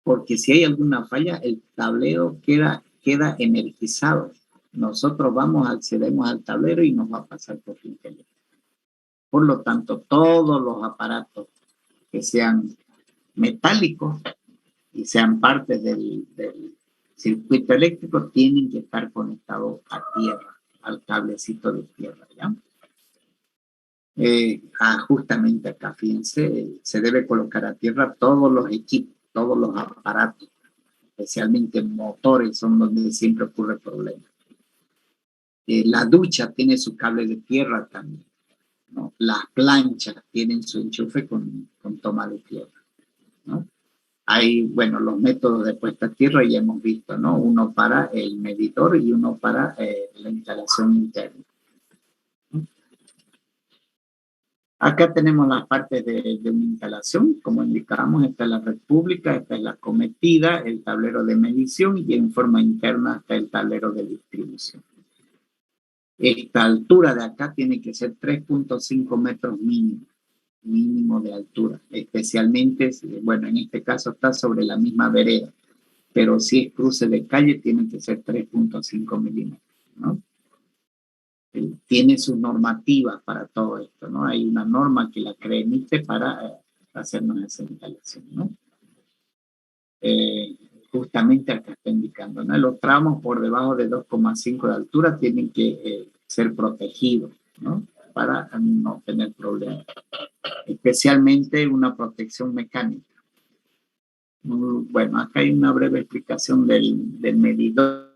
porque si hay alguna falla, el tablero queda energizado. Nosotros accedemos al tablero y nos va a pasar corriente eléctrica. Por lo tanto, todos los aparatos que sean metálicos y sean parte del circuito eléctrico tienen que estar conectados a tierra, al cablecito de tierra, ¿ya? Justamente acá, fíjense, se debe colocar a tierra todos los equipos, todos los aparatos, especialmente motores, son donde siempre ocurre problema. La ducha tiene su cable de tierra también. ¿no? Las planchas tienen su enchufe con toma de tierra, ¿no? Hay, bueno, los métodos de puesta a tierra ya hemos visto, ¿no? Uno para el medidor y uno para la instalación interna. Acá tenemos las partes de una instalación, como indicamos, esta es la red pública, esta es la cometida, el tablero de medición y en forma interna está el tablero de distribución. Esta altura de acá tiene que ser 3.5 metros mínimo de altura, especialmente, bueno, en este caso está sobre la misma vereda, pero si es cruce de calle tiene que ser 3.5 milímetros, ¿no? Tiene sus normativas para todo esto, ¿no? Hay una norma que la emite para hacernos esa instalación, ¿no? Justamente acá está indicando, ¿no? Los tramos por debajo de 2,5 de altura tienen que ser protegidos, ¿no? Para no tener problemas. Especialmente una protección mecánica. Bueno, acá hay una breve explicación del medidor.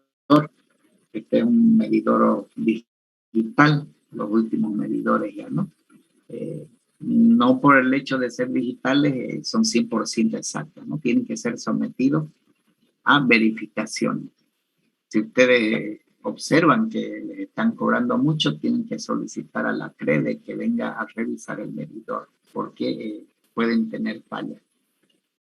Este es un medidor digital, los últimos medidores ya, ¿no? No por el hecho de ser digitales son 100% exactos, ¿no? Tienen que ser sometidos a verificaciones. Si ustedes observan que les están cobrando mucho, tienen que solicitar a la CREDE que venga a revisar el medidor, porque pueden tener fallas.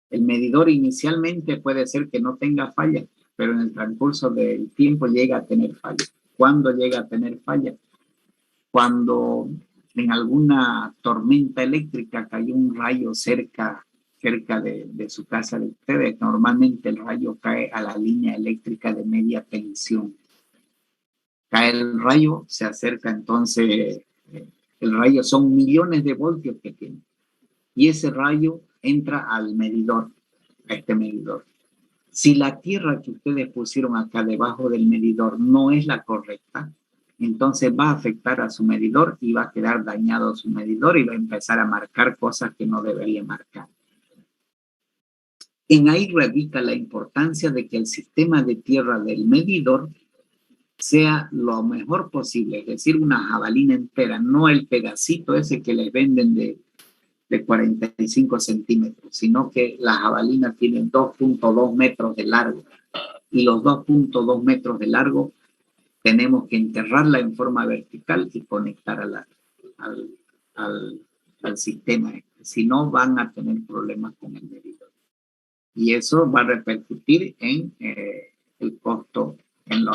El medidor inicialmente puede ser que no tenga falla, pero en el transcurso del tiempo llega a tener falla. ¿Cuándo llega a tener falla? Cuando en alguna tormenta eléctrica cayó un rayo cerca de su casa de ustedes. Normalmente el rayo cae a la línea eléctrica de media tensión. Cae el rayo, se acerca entonces, el rayo son millones de voltios que tiene. Y ese rayo entra al medidor, a este medidor. Si la tierra que ustedes pusieron acá debajo del medidor no es la correcta, entonces va a afectar a su medidor y va a quedar dañado su medidor y va a empezar a marcar cosas que no debería marcar. En ahí radica la importancia de que el sistema de tierra del medidor sea lo mejor posible, es decir, una jabalina entera, no el pedacito ese que les venden de 45 centímetros, sino que la jabalina tiene 2.2 metros de largo y los 2.2 metros de largo tenemos que enterrarla en forma vertical y conectar al sistema. Si no, van a tener problemas con el medidor. Y eso va a repercutir en el costo, en el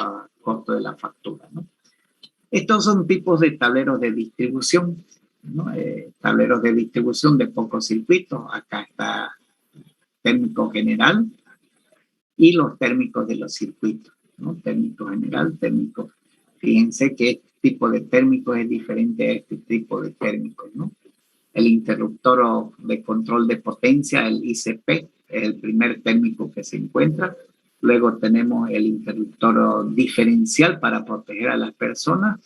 costo de la factura, ¿no? Estos son tipos de tableros de distribución, ¿no? Tableros de distribución de pocos circuitos. Acá está térmico general y los térmicos de los circuitos, ¿no? Térmico general, térmico. Fíjense que este tipo de térmicos es diferente a este tipo de térmicos, ¿no? El interruptor de control de potencia, el ICP, es el primer térmico que se encuentra. Luego tenemos el interruptor diferencial para proteger a las personas.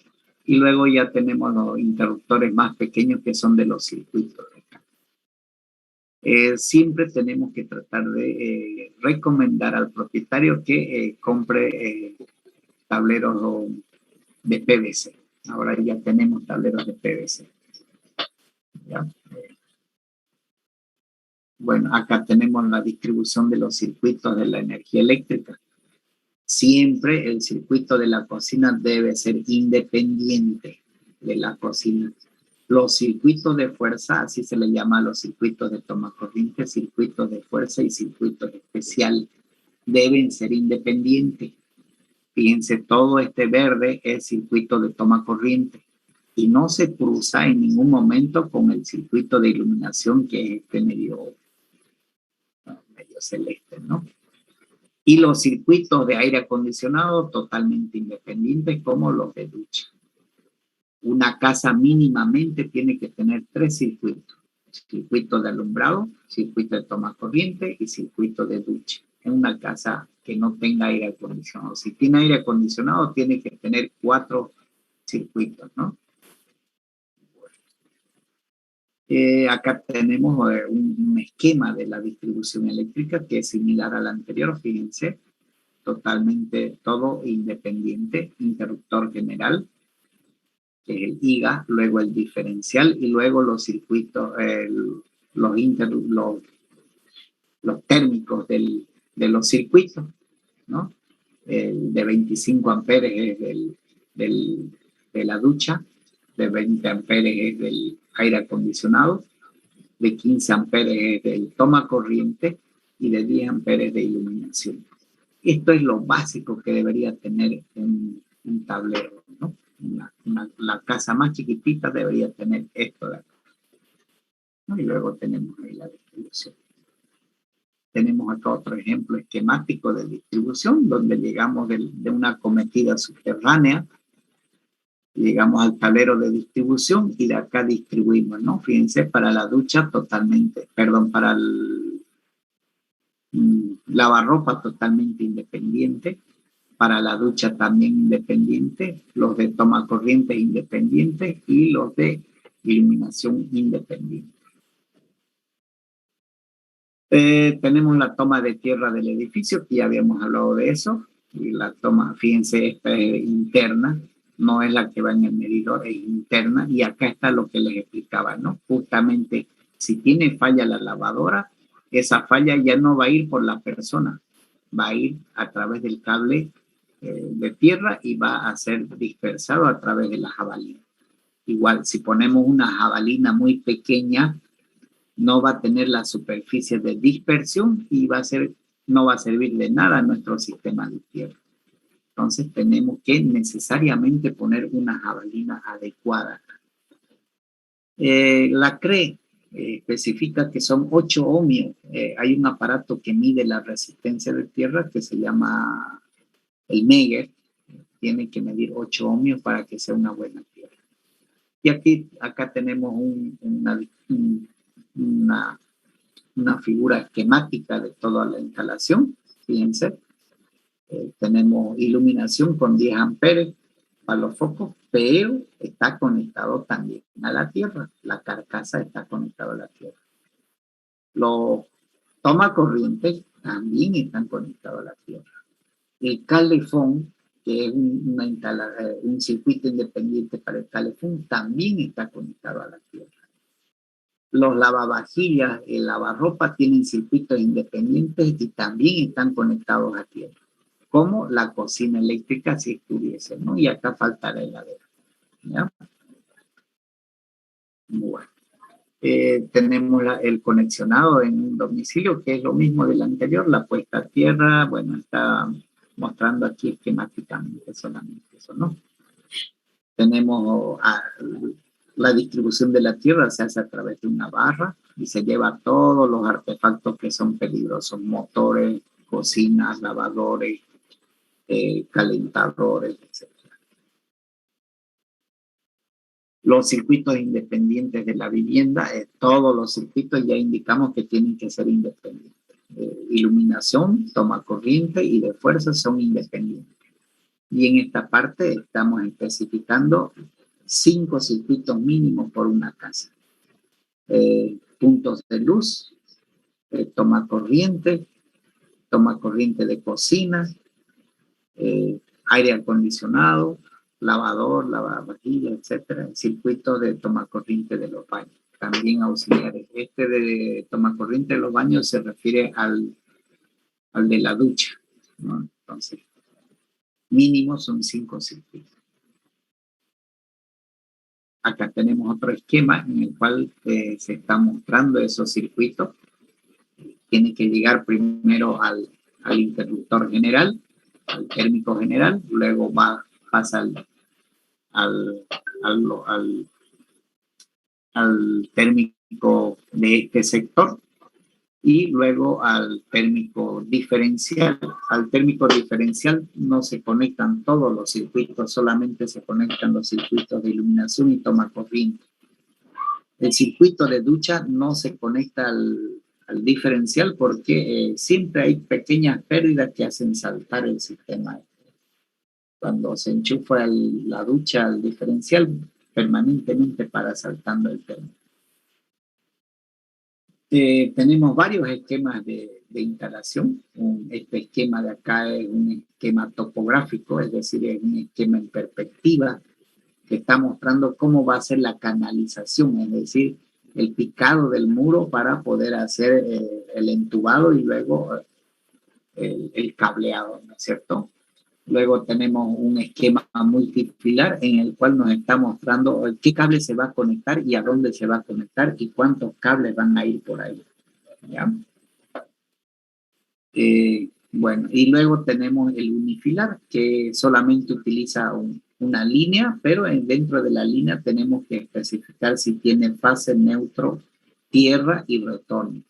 Y luego ya tenemos los interruptores más pequeños que son de los circuitos. Siempre tenemos que tratar de recomendar al propietario que compre tableros de PVC. Ahora ya tenemos tableros de PVC. ¿Ya? Bueno, acá tenemos la distribución de los circuitos de la energía eléctrica. Siempre el circuito de la cocina debe ser independiente de la cocina. Los circuitos de fuerza, así se le llama a los circuitos de toma corriente, circuitos de fuerza y circuitos especiales, deben ser independientes. Fíjense, todo este verde es circuito de toma corriente y no se cruza en ningún momento con el circuito de iluminación que es este medio celeste, ¿no? Y los circuitos de aire acondicionado totalmente independientes como los de ducha. Una casa mínimamente tiene que tener 3 circuitos. Circuito de alumbrado, circuito de toma corriente y circuito de ducha. En una casa que no tenga aire acondicionado. Si tiene aire acondicionado, tiene que tener 4 circuitos, ¿no? Acá tenemos un esquema de la distribución eléctrica que es similar al anterior, fíjense, totalmente todo independiente, interruptor general, que es el IGA, luego el diferencial y luego los circuitos, los térmicos de los circuitos, ¿no? El de 25 amperes es de la ducha, de 20 amperes es del aire acondicionado, de 15 amperes es del toma corriente y de 10 amperes de iluminación. Esto es lo básico que debería tener un tablero, ¿no? La casa más chiquitita debería tener esto de acá, ¿no? Y luego tenemos ahí la distribución. Tenemos acá otro ejemplo esquemático de distribución, donde llegamos de una acometida subterránea, llegamos al tablero de distribución y de acá distribuimos, ¿no? Fíjense, para la ducha totalmente, perdón, para el lavarropa totalmente independiente, para la ducha también independiente, los de toma corriente independientes y los de iluminación independiente. Tenemos la toma de tierra del edificio, que ya habíamos hablado de eso, y la toma, fíjense, esta es interna, no es la que va en el medidor, es interna, y acá está lo que les explicaba, ¿no? Justamente, si tiene falla la lavadora, esa falla ya no va a ir por la persona, va a ir a través del cable de tierra y va a ser dispersado a través de la jabalina. Igual, si ponemos una jabalina muy pequeña, no va a tener la superficie de dispersión y no va a servir de nada a nuestro sistema de tierra. Entonces tenemos que necesariamente poner una jabalina adecuada. La CRE especifica que son 8 ohmios. Hay un aparato que mide la resistencia de tierra que se llama el Meger. Tiene que medir 8 ohmios para que sea una buena tierra. Y acá tenemos una figura esquemática de toda la instalación. Fíjense, tenemos iluminación con 10 amperes para los focos, pero está conectado también a la tierra. La carcasa está conectada a la tierra. Los toma corrientes también están conectados a la tierra. El calefón, que es un circuito independiente para el calefón, también está conectado a la tierra. Los lavavajillas, el lavarropa tienen circuitos independientes y también están conectados a tierra, como la cocina eléctrica si estuviese, ¿no? Y acá falta la heladera, ¿ya? Bueno, tenemos el conexionado en un domicilio, que es lo mismo del anterior, la puesta a tierra, bueno, está mostrando aquí esquemáticamente solamente eso, ¿no? Tenemos la distribución de la tierra, se hace a través de una barra y se lleva todos los artefactos que son peligrosos, motores, cocinas, lavadores, calentadores, etc. Los circuitos independientes de la vivienda, todos los circuitos ya indicamos que tienen que ser independientes. Iluminación, toma corriente y de fuerza son independientes. Y en esta parte estamos especificando 5 circuitos mínimos por una casa. Puntos de luz, toma corriente de cocina, aire acondicionado, lavador, lavavajillas, etcétera, circuito de toma corriente de los baños, también auxiliares. Este de toma corriente de los baños se refiere al de la ducha, ¿no? Entonces, mínimo son 5 circuitos. Acá tenemos otro esquema en el cual se está mostrando esos circuitos. Tiene que llegar primero al interruptor general, al térmico general, luego pasa al térmico de este sector y luego al térmico diferencial. Al térmico diferencial no se conectan todos los circuitos, solamente se conectan los circuitos de iluminación y toma corriente. El circuito de ducha no se conecta al diferencial porque siempre hay pequeñas pérdidas que hacen saltar el sistema. Cuando se enchufa la ducha al diferencial, permanentemente para saltando el término. Tenemos varios esquemas de instalación. Este esquema de acá es un esquema topográfico, es decir, es un esquema en perspectiva. que está mostrando cómo va a ser la canalización, es decir, el picado del muro para poder hacer el entubado y luego el cableado, ¿no es cierto? Luego tenemos un esquema multifilar en el cual nos está mostrando qué cable se va a conectar y a dónde se va a conectar y cuántos cables van a ir por ahí, ¿ya? Bueno, y luego tenemos el unifilar, que solamente utiliza una línea, pero dentro de la línea tenemos que especificar si tiene fase, neutro, tierra y retorno.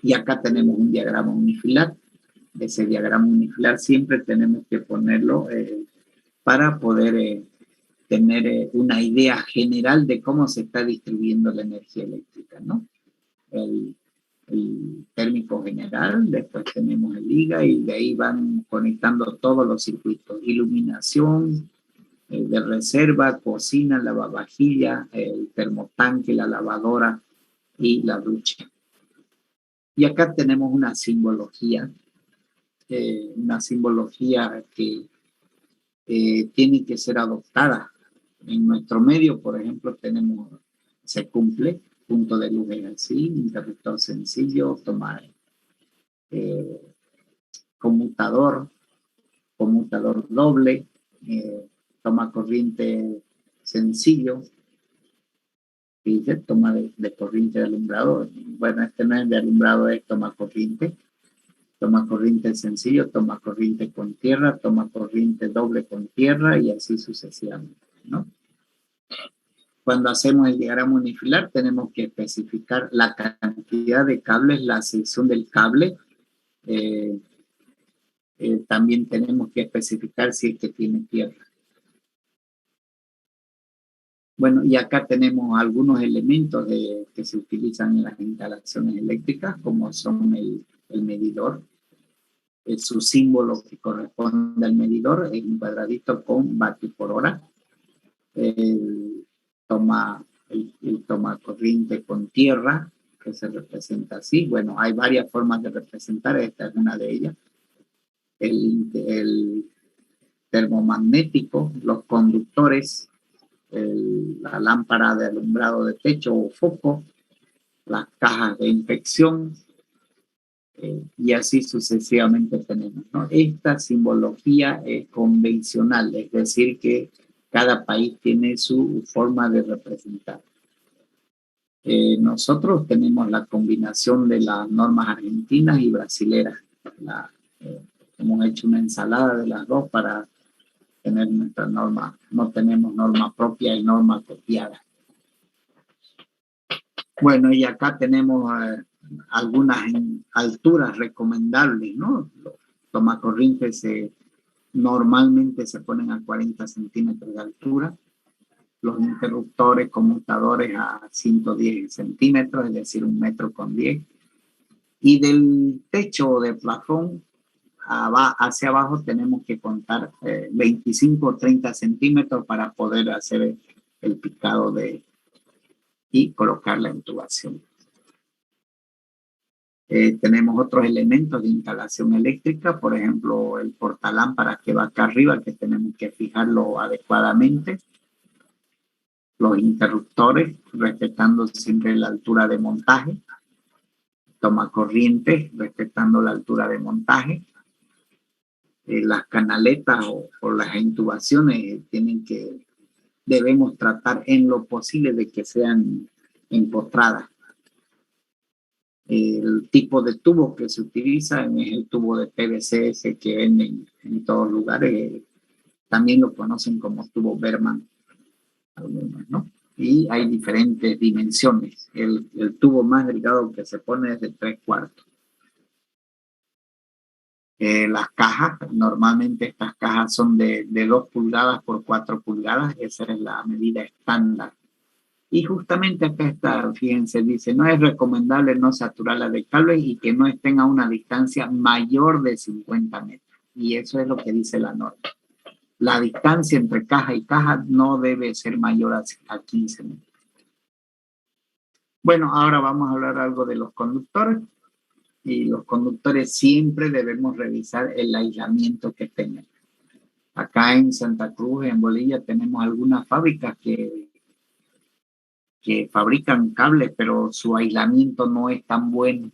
Y acá tenemos un diagrama unifilar. Ese diagrama unifilar siempre tenemos que ponerlo para poder tener una idea general de cómo se está distribuyendo la energía eléctrica, ¿no? El térmico general, después tenemos el liga y de ahí van conectando todos los circuitos. Iluminación, de reserva, cocina, lavavajilla, el termotanque, la lavadora y la ducha. Y acá tenemos una simbología que tiene que ser adoptada. En nuestro medio, por ejemplo, se cumple, punto de luz es así, interruptor sencillo, conmutador doble, toma corriente sencillo, dice toma de corriente de alumbrado. Bueno, este no es de alumbrado, es toma corriente sencillo, toma corriente con tierra, toma corriente doble con tierra y así sucesivamente, ¿no? Cuando hacemos el diagrama unifilar tenemos que especificar la cantidad de cables, la sección del cable. También tenemos que especificar si es que tiene tierra. Bueno, y acá tenemos algunos elementos que se utilizan en las instalaciones eléctricas, como son el medidor. Su símbolo que corresponde al medidor es un cuadradito con vatio por hora. El toma corriente con tierra, que se representa así. Bueno, hay varias formas de representar, esta es una de ellas. El termomagnético, los conductores, la lámpara de alumbrado de techo o foco, las cajas de infección, y así sucesivamente tenemos, ¿no? Esta simbología es convencional, es decir, que cada país tiene su forma de representar. Nosotros tenemos la combinación de las normas argentinas y brasileras. Hemos hecho una ensalada de las dos para tener nuestra norma. No tenemos norma propia y norma copiada. Bueno, y acá tenemos algunas alturas recomendables, ¿no? Los tomacorrientes normalmente se ponen a 40 centímetros de altura. Los interruptores conmutadores a 110 centímetros, es decir, 1,10 metros. Y del techo o del plafón hacia abajo tenemos que contar 25 o 30 centímetros para poder hacer el picado y colocar la intubación. Tenemos otros elementos de instalación eléctrica, por ejemplo, el portalámpara que va acá arriba, que tenemos que fijarlo adecuadamente. Los interruptores, respetando siempre la altura de montaje. Toma corriente, respetando la altura de montaje. Las canaletas o las intubaciones debemos tratar en lo posible de que sean empotradas. El tipo de tubo que se utiliza es el tubo de PVC ese que venden en todos lugares. También lo conocen como tubo Berman, algunos, ¿no? Y hay diferentes dimensiones. El tubo más delgado que se pone es de 3/4. Las cajas, normalmente estas cajas son de 2 pulgadas por 4 pulgadas. Esa es la medida estándar. Y justamente acá está, fíjense, dice, no es recomendable no saturarla de cables y que no estén a una distancia mayor de 50 metros. Y eso es lo que dice la norma. La distancia entre caja y caja no debe ser mayor a 15 metros. Bueno, ahora vamos a hablar algo de los conductores. Y los conductores siempre debemos revisar el aislamiento que tengan. Acá en Santa Cruz, en Bolivia, tenemos algunas fábricas que fabrican cables, pero su aislamiento no es tan bueno,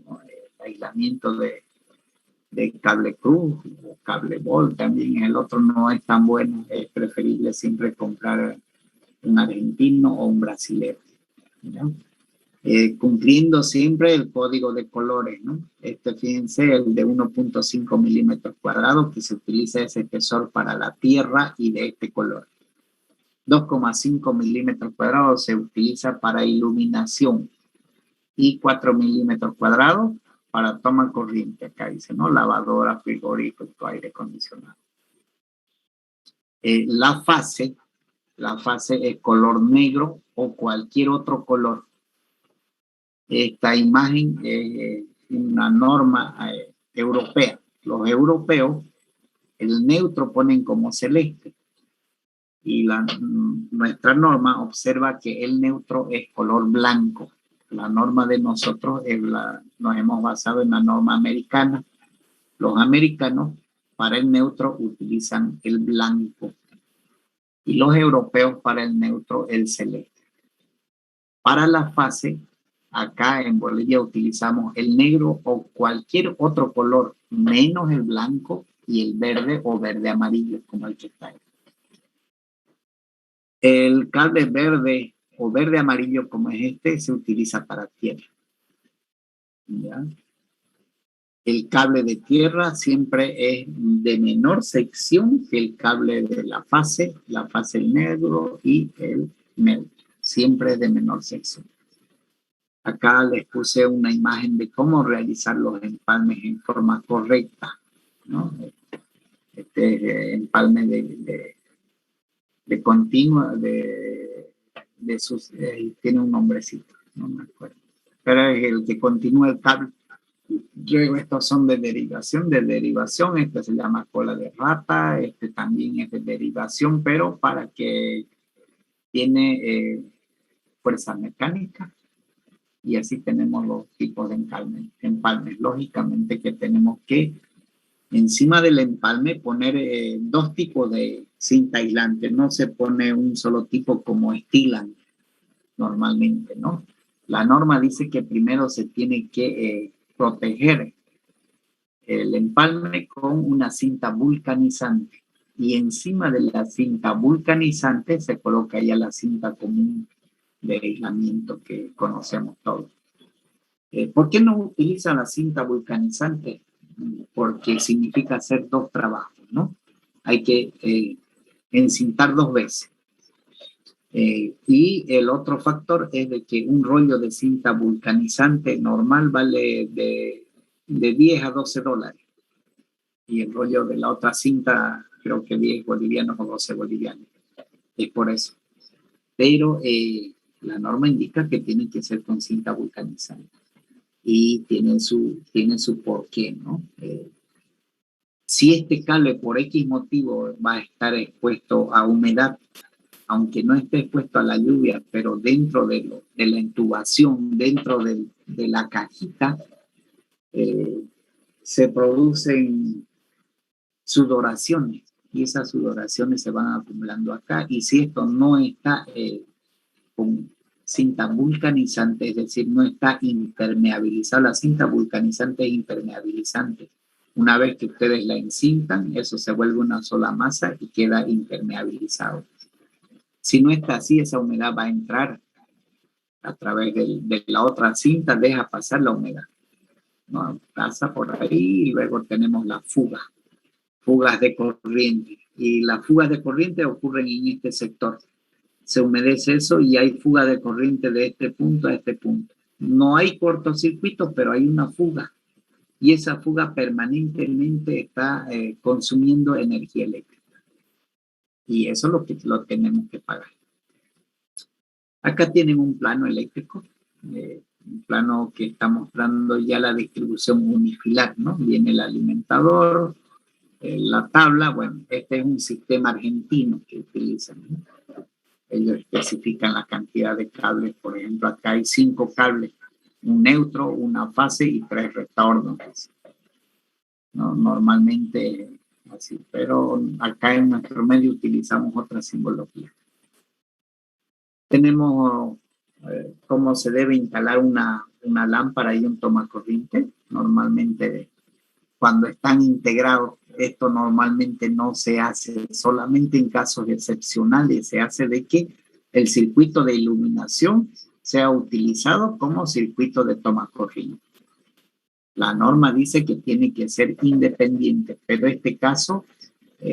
¿no? El aislamiento de cable cruz o cable bol también, el otro no es tan bueno. Es preferible siempre comprar un argentino o un brasilero, ¿no? Cumpliendo siempre el código de colores, ¿no? Fíjense, el de 1.5 milímetros cuadrados, que se utiliza ese espesor para la tierra y de este color. 2,5 milímetros cuadrados se utiliza para iluminación y 4 milímetros cuadrados para toma corriente. Acá dice, ¿no? Lavadora, frigorífico, aire acondicionado. La fase es color negro o cualquier otro color. Esta imagen es una norma europea. Los europeos, el neutro ponen como celeste. Y nuestra norma observa que el neutro es color blanco. La norma de nosotros nos hemos basado en la norma americana. Los americanos para el neutro utilizan el blanco y los europeos para el neutro el celeste. Para la fase, acá en Bolivia utilizamos el negro o cualquier otro color, menos el blanco y el verde o verde amarillo, como el que está ahí. El cable verde o verde amarillo, como es este, se utiliza para tierra. ¿Ya? El cable de tierra siempre es de menor sección que el cable de la fase el negro y el neutro. Siempre es de menor sección. Acá les puse una imagen de cómo realizar los empalmes en forma correcta, ¿no? Este empalme de continua, tiene un nombrecito, no me acuerdo. Pero es el que continúa el cable. Luego estos son de derivación, este se llama cola de rata, este también es de derivación, pero para que tiene fuerza mecánica. Y así tenemos los tipos de empalmes. Lógicamente que tenemos que encima del empalme poner dos tipos de cinta aislante. No se pone un solo tipo como estilan normalmente, ¿no? La norma dice que primero se tiene que proteger el empalme con una cinta vulcanizante. Y encima de la cinta vulcanizante se coloca ya la cinta común de aislamiento que conocemos todos. ¿Por qué no utiliza la cinta vulcanizante? Porque significa hacer dos trabajos, ¿no? Hay que encintar dos veces. Y el otro factor es de que un rollo de cinta vulcanizante normal vale de 10 a 12 dólares. Y el rollo de la otra cinta, creo que 10 bolivianos o 12 bolivianos. Es por eso. Pero la norma indica que tiene que ser con cinta vulcanizante. Y tiene su porqué, ¿no? Si este cable por X motivo va a estar expuesto a humedad, aunque no esté expuesto a la lluvia, pero dentro de la intubación, dentro de la cajita, se producen sudoraciones y esas sudoraciones se van acumulando acá. Y si esto no está con cinta vulcanizante, es decir, no está impermeabilizado, la cinta vulcanizante es impermeabilizante. Una vez que ustedes la encintan, eso se vuelve una sola masa y queda impermeabilizado. Si no está así, esa humedad va a entrar a través de la otra cinta, deja pasar la humedad, ¿no? Pasa por ahí y luego tenemos las fugas de corriente. Y las fugas de corriente ocurren en este sector. Se humedece eso y hay fuga de corriente de este punto a este punto. No hay cortocircuitos, pero hay una fuga. Y esa fuga permanentemente está consumiendo energía eléctrica. Y eso es lo que lo tenemos que pagar. Acá tienen un plano eléctrico, un plano que está mostrando ya la distribución unifilar, ¿no? Viene el alimentador, la tabla. Bueno, este es un sistema argentino que utilizan, ¿no? Ellos especifican la cantidad de cables. Por ejemplo, acá hay 5 cables, un neutro, una fase y 3 retornos, ¿no? Normalmente así, pero acá en nuestro medio utilizamos otra simbología. Tenemos cómo se debe instalar una lámpara y un tomacorriente. Normalmente, cuando están integrados, esto normalmente no se hace, solamente en casos excepcionales se hace de que el circuito de iluminación sea utilizado como circuito de tomacorriente. La norma dice que tiene que ser independiente, pero este caso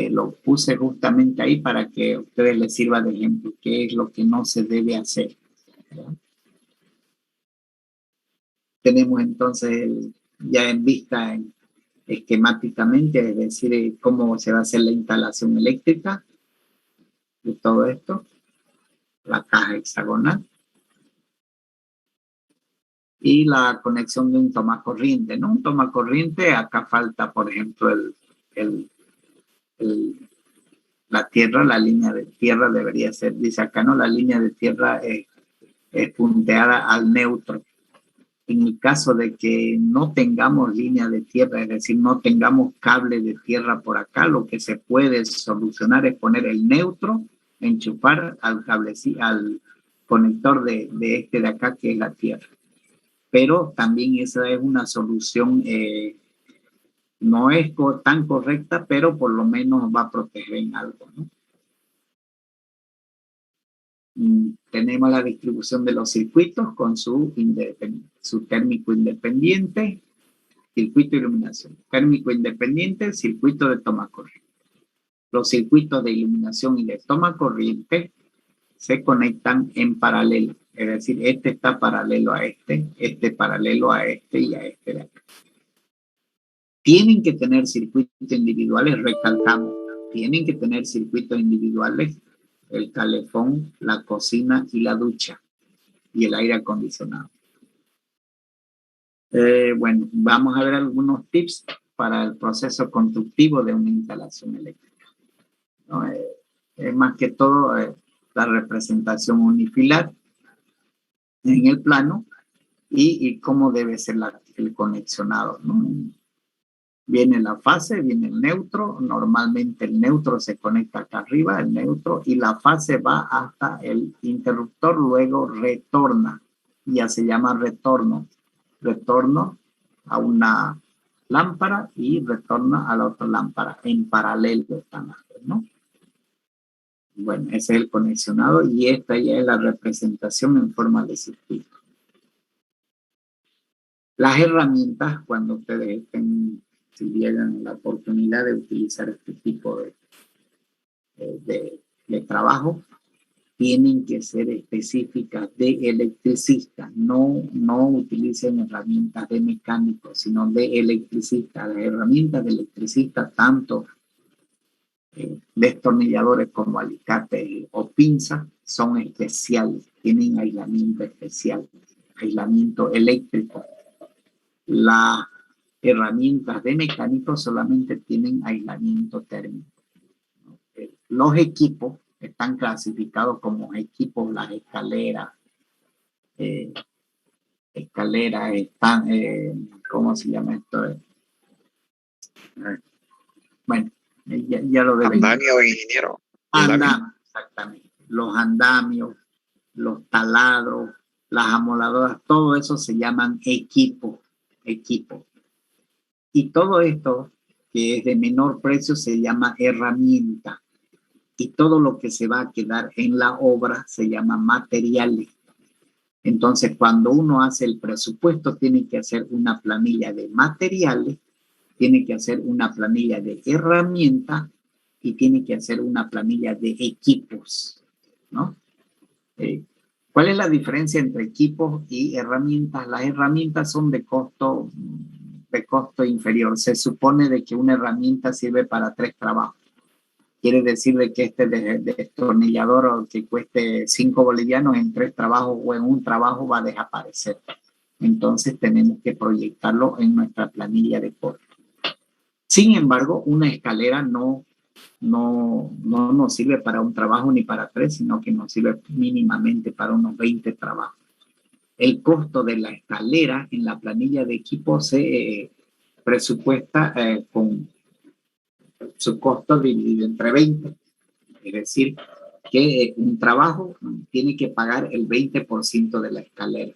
lo puse justamente ahí para que a ustedes les sirva de ejemplo, qué es lo que no se debe hacer, ¿verdad? Tenemos entonces ya en vista esquemáticamente, es decir, cómo se va a hacer la instalación eléctrica de todo esto, la caja hexagonal y la conexión de un tomacorriente, ¿no? Un tomacorriente, acá falta, por ejemplo, la tierra, la línea de tierra debería ser, dice acá, ¿no? La línea de tierra es punteada al neutro. En el caso de que no tengamos línea de tierra, es decir, no tengamos cable de tierra por acá, lo que se puede solucionar es poner el neutro, enchufar al cable, al conector de este de acá, que es la tierra. Pero también esa es una solución, no es tan correcta, pero por lo menos va a proteger en algo, ¿no? Tenemos la distribución de los circuitos con su térmico independiente, circuito de iluminación. Térmico independiente, circuito de toma corriente. Los circuitos de iluminación y de toma corriente se conectan en paralelo. Es decir, este está paralelo a este paralelo a este y a este de acá. Tienen que tener circuitos individuales, recalcamos. Tienen que tener circuitos individuales, el calefón, la cocina y la ducha y el aire acondicionado. Bueno, vamos a ver algunos tips para el proceso constructivo de una instalación eléctrica, ¿no? Más que todo la representación unifilar en el plano y cómo debe ser el conexionado, ¿no? Viene la fase, viene el neutro. Normalmente el neutro se conecta acá arriba, el neutro, y la fase va hasta el interruptor, luego retorna. Ya se llama retorno. Retorno a una lámpara y retorna a la otra lámpara. En paralelo están, ¿no? Bueno, ese es el conexionado y esta ya es la representación en forma de circuito. Las herramientas, cuando ustedes estén, si llegan la oportunidad de utilizar este tipo de trabajo, tienen que ser específicas de electricista. No utilicen herramientas de mecánicos, sino de electricista. Las herramientas de electricista, tanto destornilladores como alicates o pinzas, son especiales, tienen aislamiento especial, aislamiento eléctrico. Las herramientas de mecánico solamente tienen aislamiento térmico. Los equipos están clasificados como equipos, las escaleras. Escaleras están, ¿cómo se llama esto? Bueno, ya lo deben. Andamio, ingeniero. Andamios, exactamente. Los andamios, los taladros, las amoladoras, todo eso se llaman equipos. Y todo esto que es de menor precio se llama herramienta. Y todo lo que se va a quedar en la obra se llama materiales. Entonces, cuando uno hace el presupuesto, tiene que hacer una planilla de materiales, tiene que hacer una planilla de herramientas y tiene que hacer una planilla de equipos, ¿no? ¿Cuál es la diferencia entre equipos y herramientas? Las herramientas son de costo inferior. Se supone de que una herramienta sirve para 3 trabajos. Quiere decir de que este destornillador que cueste 5 bolivianos en 3 trabajos o en un trabajo va a desaparecer. Entonces tenemos que proyectarlo en nuestra planilla de costo. Sin embargo, una escalera no nos sirve para un trabajo ni para 3, sino que nos sirve mínimamente para unos 20 trabajos. El costo de la escalera en la planilla de equipo se presupuesta con su costo dividido entre 20. Es decir, que un trabajo tiene que pagar el 20% de la escalera,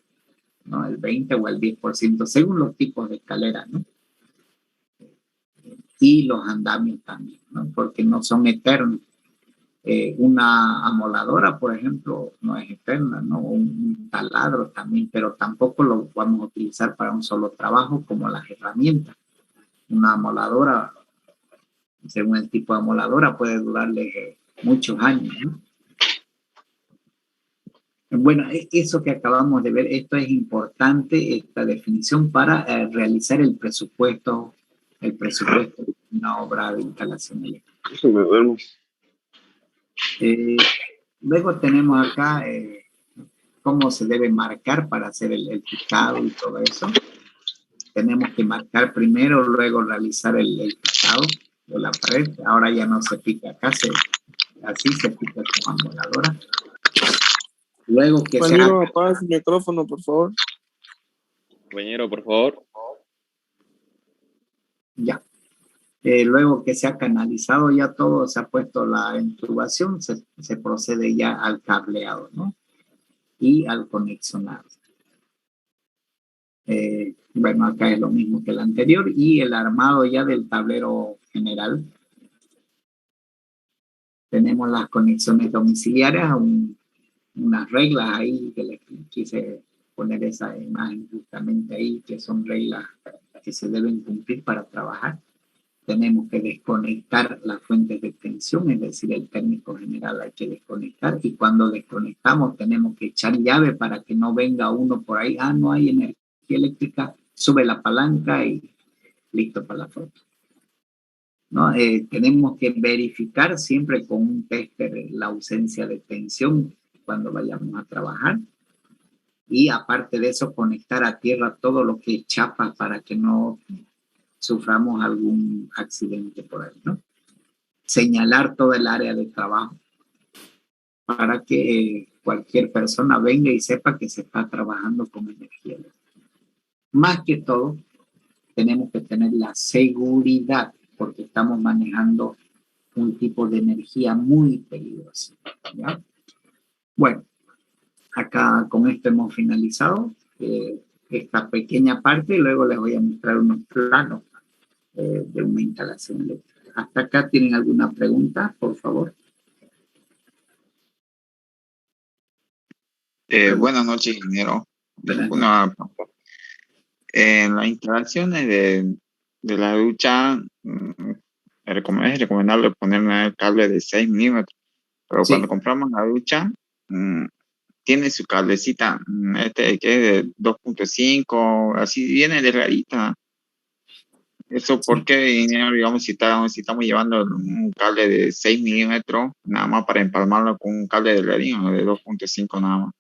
¿no? El 20 o el 10%, según los tipos de escalera, ¿no? Y los andamios también, ¿no? Porque no son eternos. Una amoladora, por ejemplo, no es eterna, ¿no? Un taladro también, pero tampoco lo vamos a utilizar para un solo trabajo como las herramientas. Una amoladora, según el tipo de amoladora, puede durarle muchos años, ¿no? Bueno, eso que acabamos de ver, esto es importante, esta definición para realizar el presupuesto de una obra de instalación eléctrica. Eso me duermo. Luego tenemos acá cómo se debe marcar para hacer el picado y todo eso. Tenemos que marcar primero, luego realizar el picado de la pared. Ahora ya no se pica acá, así se pica con amoladora. Luego que Compañero, apaga su micrófono, por favor. Compañero, por favor. Ya. Luego que se ha canalizado ya todo, se ha puesto la intubación, se procede ya al cableado, ¿no? Y al conexionado. Bueno, acá es lo mismo que el anterior y el armado ya del tablero general. Tenemos las conexiones domiciliarias, unas reglas ahí que les quise poner esa imagen justamente ahí, que son reglas que se deben cumplir para trabajar. Tenemos que desconectar las fuentes de tensión, es decir, el técnico general hay que desconectar, y cuando desconectamos tenemos que echar llave para que no venga uno por ahí, no hay energía eléctrica, sube la palanca y listo para la foto. ¿No? Tenemos que verificar siempre con un tester la ausencia de tensión cuando vayamos a trabajar, y aparte de eso conectar a tierra todo lo que es chapa para que no suframos algún accidente por ahí, ¿no? Señalar toda el área de trabajo para que cualquier persona venga y sepa que se está trabajando con energía eléctrica. Más que todo, tenemos que tener la seguridad, porque estamos manejando un tipo de energía muy peligrosa, ¿ya? Bueno, acá con esto hemos finalizado esta pequeña parte, y luego les voy a mostrar unos planos de una instalación eléctrica. ¿Hasta acá tienen alguna pregunta, por favor? Buenas noches, ingeniero. En las instalaciones de la ducha, es recomendable poner el cable de 6 milímetros, pero sí, cuando compramos la ducha, tiene su cablecita, que es de 2.5, así viene delgadita. Eso porque, digamos, si estamos llevando un cable de 6 milímetros, nada más para empalmarlo con un cable delgadito de 2.5 nada más.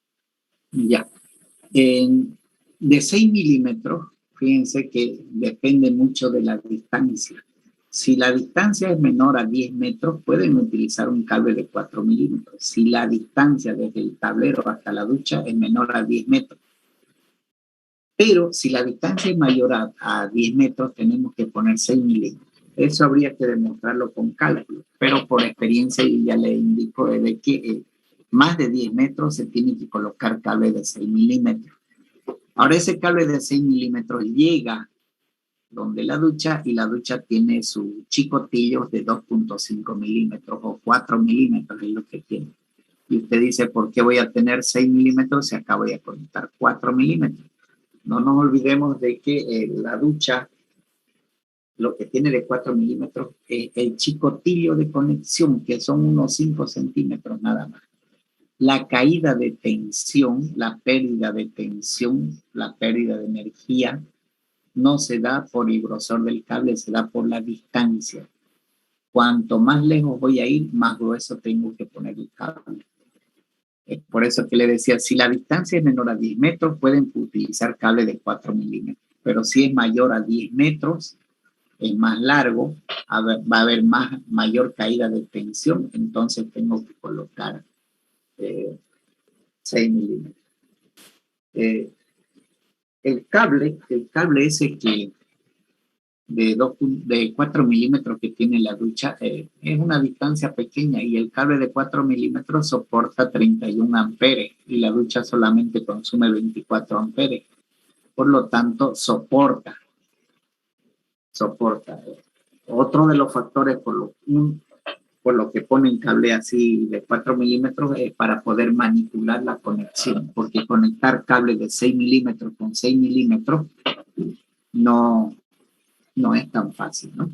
Ya. De 6 milímetros, fíjense que depende mucho de la distancia. Si la distancia es menor a 10 metros, pueden utilizar un cable de 4 milímetros. Si la distancia desde el tablero hasta la ducha es menor a 10 metros. Pero si la distancia es mayor a 10 metros, tenemos que poner 6 milímetros. Eso habría que demostrarlo con cálculo, pero por experiencia ya le indico de que más de 10 metros se tiene que colocar cable de 6 milímetros. Ahora ese cable de 6 milímetros llega donde la ducha, y la ducha tiene sus chicotillos de 2.5 milímetros o 4 milímetros es lo que tiene. Y usted dice, ¿por qué voy a tener 6 milímetros si acá voy a conectar 4 milímetros? No nos olvidemos de que la ducha, lo que tiene de 4 milímetros es el chicotillo de conexión, que son unos 5 centímetros nada más. La caída de tensión, la pérdida de tensión, la pérdida de energía, no se da por el grosor del cable, se da por la distancia. Cuanto más lejos voy a ir, más grueso tengo que poner el cable. Es por eso que le decía, si la distancia es menor a 10 metros, pueden utilizar cable de 4 milímetros. Pero si es mayor a 10 metros, es más largo, va a haber mayor caída de tensión, entonces tengo que colocar 6 milímetros. El cable ese de 4 milímetros que tiene la ducha, es una distancia pequeña y el cable de 4 milímetros soporta 31 amperes y la ducha solamente consume 24 amperes. Por lo tanto, soporta. Otro de los factores por lo que ponen cable así de 4 milímetros es para poder manipular la conexión, porque conectar cable de 6 milímetros con 6 milímetros no es tan fácil, ¿no?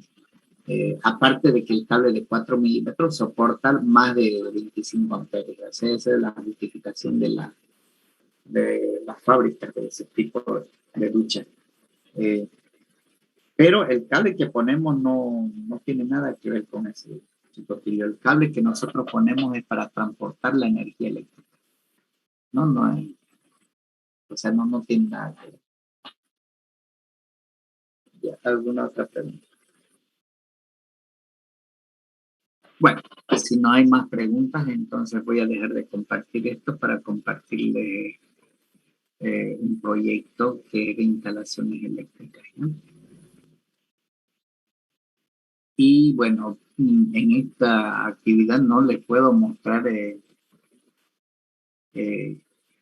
Aparte de que el cable de 4 milímetros soporta más de 25 amperes. Esa es la justificación de las fábricas de ese tipo de ducha. Pero el cable que ponemos no tiene nada que ver con ese chicotillo. El cable que nosotros ponemos es para transportar la energía eléctrica. No hay. O sea, no tiene nada que ver. ¿Ya? ¿Alguna otra pregunta? Bueno, si no hay más preguntas, entonces voy a dejar de compartir esto para compartirle un proyecto que es de instalaciones eléctricas, ¿no? Y bueno, en esta actividad no les puedo mostrar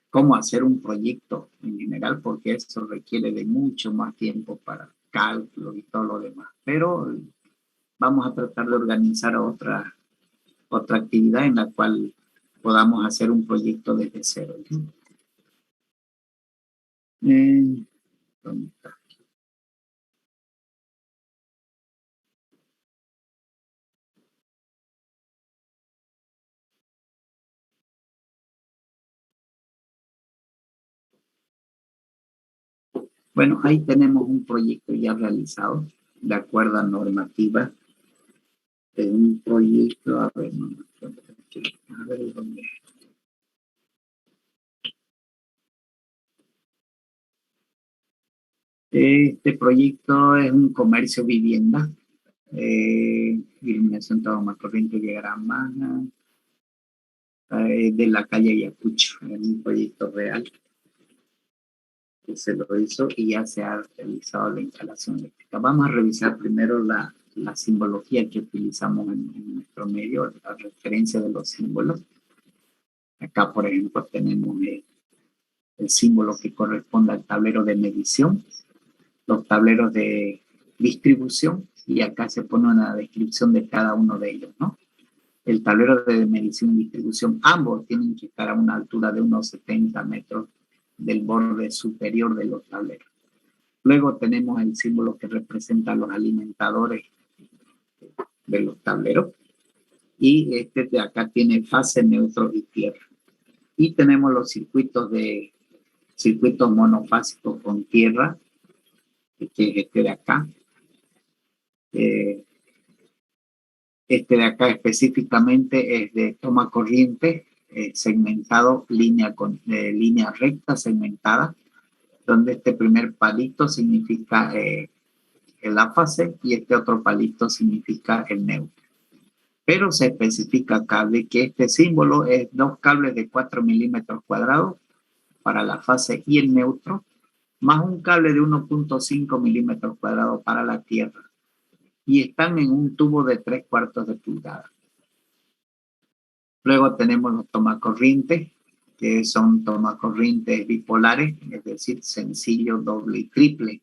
cómo hacer un proyecto en general, porque eso requiere de mucho más tiempo para cálculo y todo lo demás. Pero vamos a tratar de organizar otra actividad en la cual podamos hacer un proyecto desde cero, ¿no? ¿Dónde está? Bueno, ahí tenemos un proyecto ya realizado, de acuerdo a normativa. De un proyecto, a ver, a ver dónde. Este proyecto es un comercio vivienda, iluminación toma corriente diagrama de la calle Ayacucho, es un proyecto real que se lo hizo y ya se ha realizado la instalación eléctrica. Vamos a revisar primero la simbología que utilizamos en nuestro medio, la referencia de los símbolos. Acá, por ejemplo, tenemos el símbolo que corresponde al tablero de medición, los tableros de distribución, y acá se pone una descripción de cada uno de ellos, ¿no? El tablero de medición y distribución, ambos tienen que estar a una altura de unos 70 metros del borde superior de los tableros. Luego tenemos el símbolo que representa a los alimentadores de los tableros, y este de acá tiene fase, neutro y tierra. Y tenemos los circuitos monofásicos con tierra, que es este de acá. Este de acá específicamente es de toma corriente, segmentado, línea recta segmentada, donde este primer palito significa la fase y este otro palito significa el neutro. Pero se especifica acá de que este símbolo es 2 cables de 4 milímetros cuadrados para la fase y el neutro, más un cable de 1.5 milímetros cuadrados para la tierra, y están en un tubo de 3/4 de pulgada. Luego tenemos los tomacorrientes, que son tomacorrientes bipolares, es decir, sencillo, doble y triple.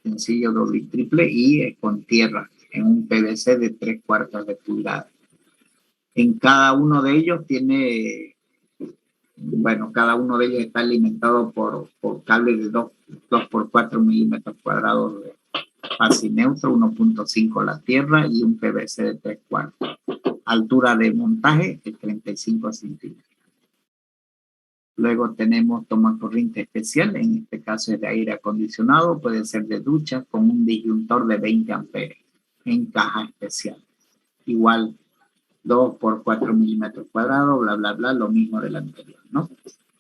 Sencillo, doble y triple, y con tierra, en un PVC de 3/4 de pulgada. En cada uno de ellos cada uno de ellos está alimentado por cable de 2 por 4 milímetros cuadrados de fase neutro, 1.5 la tierra y un PVC de 3/4. Altura de montaje de 35 centímetros. Luego tenemos tomacorriente especial, en este caso es de aire acondicionado, puede ser de ducha con un disyuntor de 20 amperes en caja especial. Igual 2 por 4 milímetros cuadrados, bla, bla, bla, lo mismo del anterior, ¿no?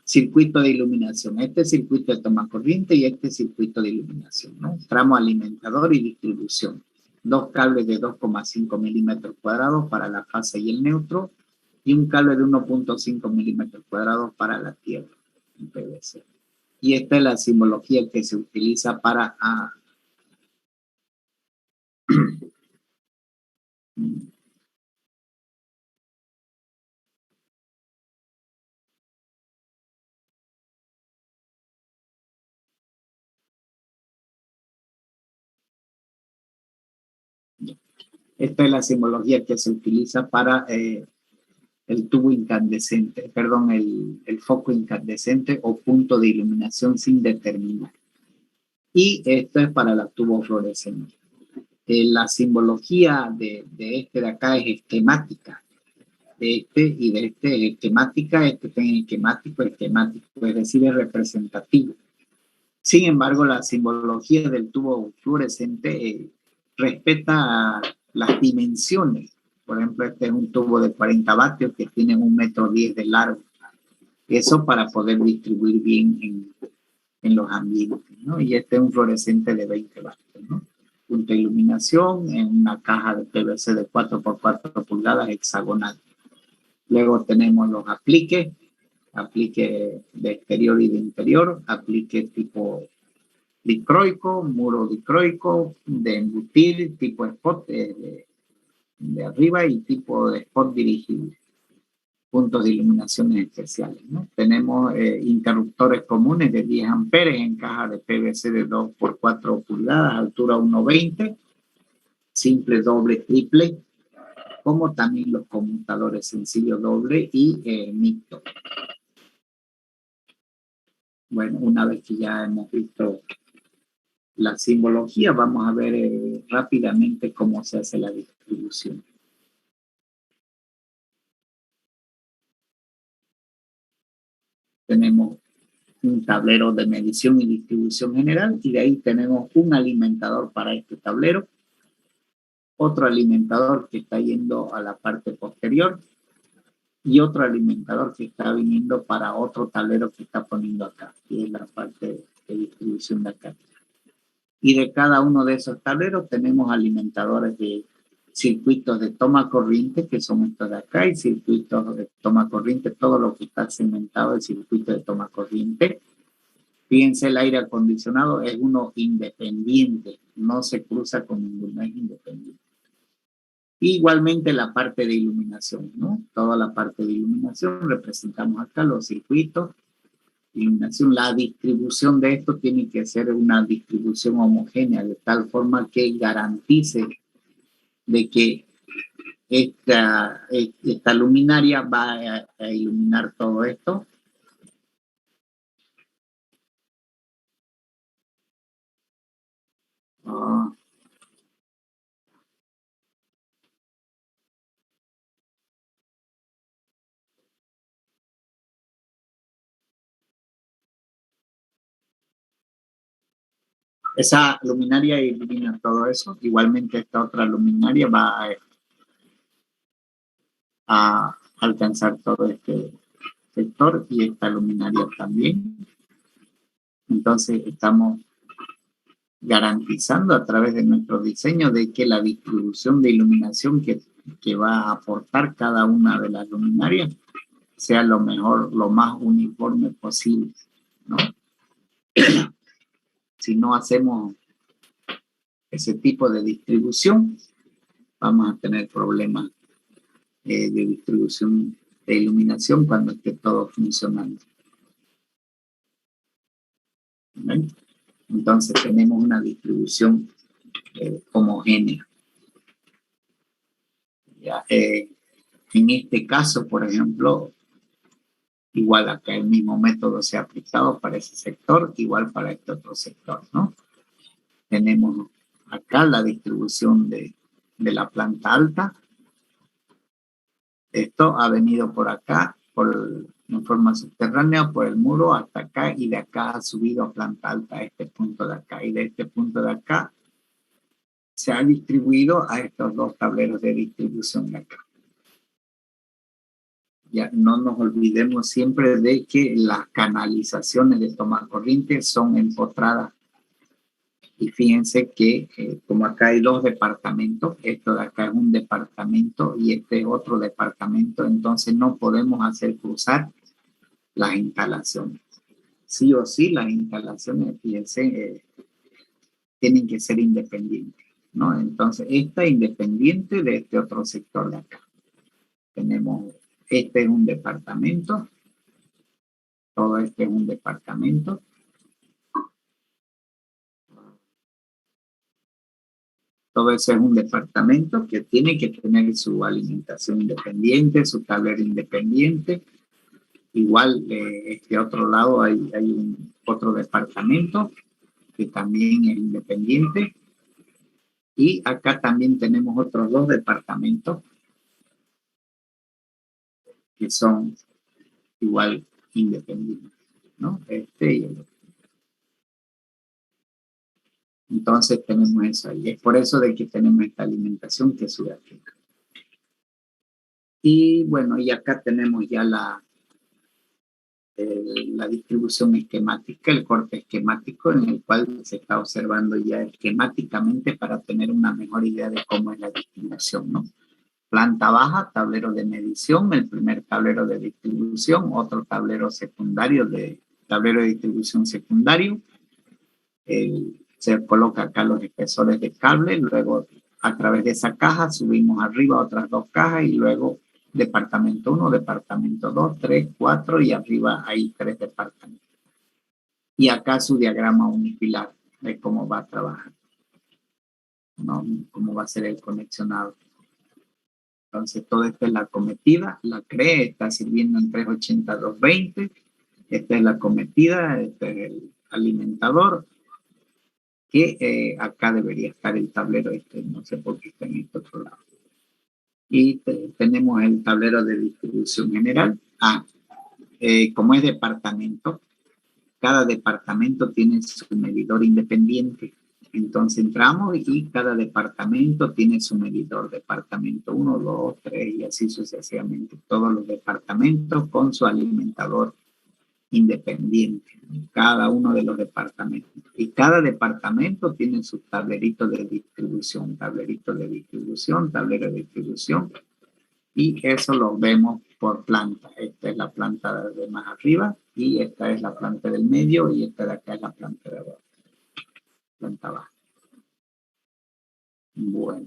Circuito de iluminación. Este circuito de tomacorriente y este circuito de iluminación, ¿no? Tramo alimentador y distribución. 2 cables de 2,5 milímetros cuadrados para la fase y el neutro, y un cable de 1.5 milímetros cuadrados para la tierra, en PVC. Y esta es la simbología que se utiliza para Esta es la simbología que se utiliza para el tubo incandescente, perdón, el foco incandescente o punto de iluminación sin determinar. Y esto es para la tubo fluorescente. La simbología de este de acá es esquemática. De este y de este es esquemática, este es esquemático, es decir, es representativo. Sin embargo, la simbología del tubo fluorescente respeta las dimensiones. Por ejemplo, este es un tubo de 40 vatios que tiene 1,10 metros de largo. Eso para poder distribuir bien en los ambientes, ¿no? Y este es un fluorescente de 20 vatios, ¿no? Punto de iluminación en una caja de PVC de 4x4 pulgadas hexagonal. Luego tenemos los apliques, aplique de exterior y de interior, aplique tipo dicroico, muro dicroico, de embutir, tipo spot de arriba y tipo de spot dirigible. Puntos de iluminaciones especiales, ¿no? Tenemos interruptores comunes de 10 amperes en caja de PVC de 2x4 pulgadas, altura 1,20, simple, doble, triple, como también los conmutadores sencillo, doble y mixto. Bueno, una vez que ya hemos visto la simbología, vamos a ver rápidamente cómo se hace la distribución. Tenemos un tablero de medición y distribución general y de ahí tenemos un alimentador para este tablero, otro alimentador que está yendo a la parte posterior y otro alimentador que está viniendo para otro tablero que está poniendo acá, que es la parte de distribución de acá. Y de cada uno de esos tableros tenemos alimentadores de circuitos de toma corriente, que son estos de acá, y circuitos de toma corriente, todo lo que está segmentado el circuito de toma corriente. Fíjense, el aire acondicionado es uno independiente, no se cruza con ninguno, es independiente. Igualmente la parte de iluminación, ¿no? Toda la parte de iluminación, representamos acá los circuitos, iluminación. La distribución de esto tiene que ser una distribución homogénea, de tal forma que garantice de que esta luminaria va a iluminar todo esto. Esa luminaria ilumina todo eso. Igualmente esta otra luminaria va a alcanzar todo este sector y esta luminaria también. Entonces estamos garantizando a través de nuestro diseño de que la distribución de iluminación que va a aportar cada una de las luminarias sea lo mejor, lo más uniforme posible, ¿no? Si no hacemos ese tipo de distribución, vamos a tener problemas de distribución de iluminación cuando esté todo funcionando. ¿Ven? Entonces tenemos una distribución homogénea. Ya, en este caso, por ejemplo, igual acá el mismo método se ha aplicado para ese sector, igual para este otro sector, ¿no? Tenemos acá la distribución de la planta alta. Esto ha venido por acá, en forma subterránea, por el muro hasta acá, y de acá ha subido a planta alta a este punto de acá, y de este punto de acá se ha distribuido a estos dos tableros de distribución de acá. Ya no nos olvidemos siempre de que las canalizaciones de toma corriente son empotradas. Y fíjense que como acá hay dos departamentos, esto de acá es un departamento y este es otro departamento, entonces no podemos hacer cruzar las instalaciones. Sí o sí las instalaciones, fíjense, tienen que ser independientes, ¿no? Entonces esta es independiente de este otro sector de acá. Tenemos, este es un departamento, todo este es un departamento. Todo eso es un departamento que tiene que tener su alimentación independiente, su tablero independiente. Igual, este otro lado hay otro departamento que también es independiente. Y acá también tenemos otros 2 departamentos que son igual independientes, ¿no? Este y el otro. Entonces tenemos eso ahí. Es por eso de que tenemos esta alimentación que es Sudáfrica. Y bueno, y acá tenemos ya la distribución esquemática, el corte esquemático, en el cual se está observando ya esquemáticamente para tener una mejor idea de cómo es la distribución, ¿no? Planta baja, tablero de medición, el primer tablero de distribución, otro tablero secundario, tablero de distribución secundario. Se coloca acá los espesores de cable, luego a través de esa caja subimos arriba otras 2 cajas y luego departamento 1, departamento 2, 3, 4 y arriba hay 3 departamentos. Y acá su diagrama unifilar de cómo va a trabajar, ¿no? Cómo va a ser el conexionado. Entonces, todo esto es la cometida, la CRE está sirviendo en 38220. Esta es la cometida, este es el alimentador, que acá debería estar el tablero, no sé por qué está en este otro lado. Y tenemos el tablero de distribución general. Como es departamento, cada departamento tiene su medidor independiente. Entonces entramos y cada departamento tiene su medidor, departamento 1, 2, 3 y así sucesivamente. Todos los departamentos con su alimentador independiente, cada uno de los departamentos. Y cada departamento tiene su tablerito de distribución, tablerito de distribución, tablero de distribución. Y eso lo vemos por planta. Esta es la planta de más arriba y esta es la planta del medio y esta de acá es la planta de abajo. Planta baja. Bueno,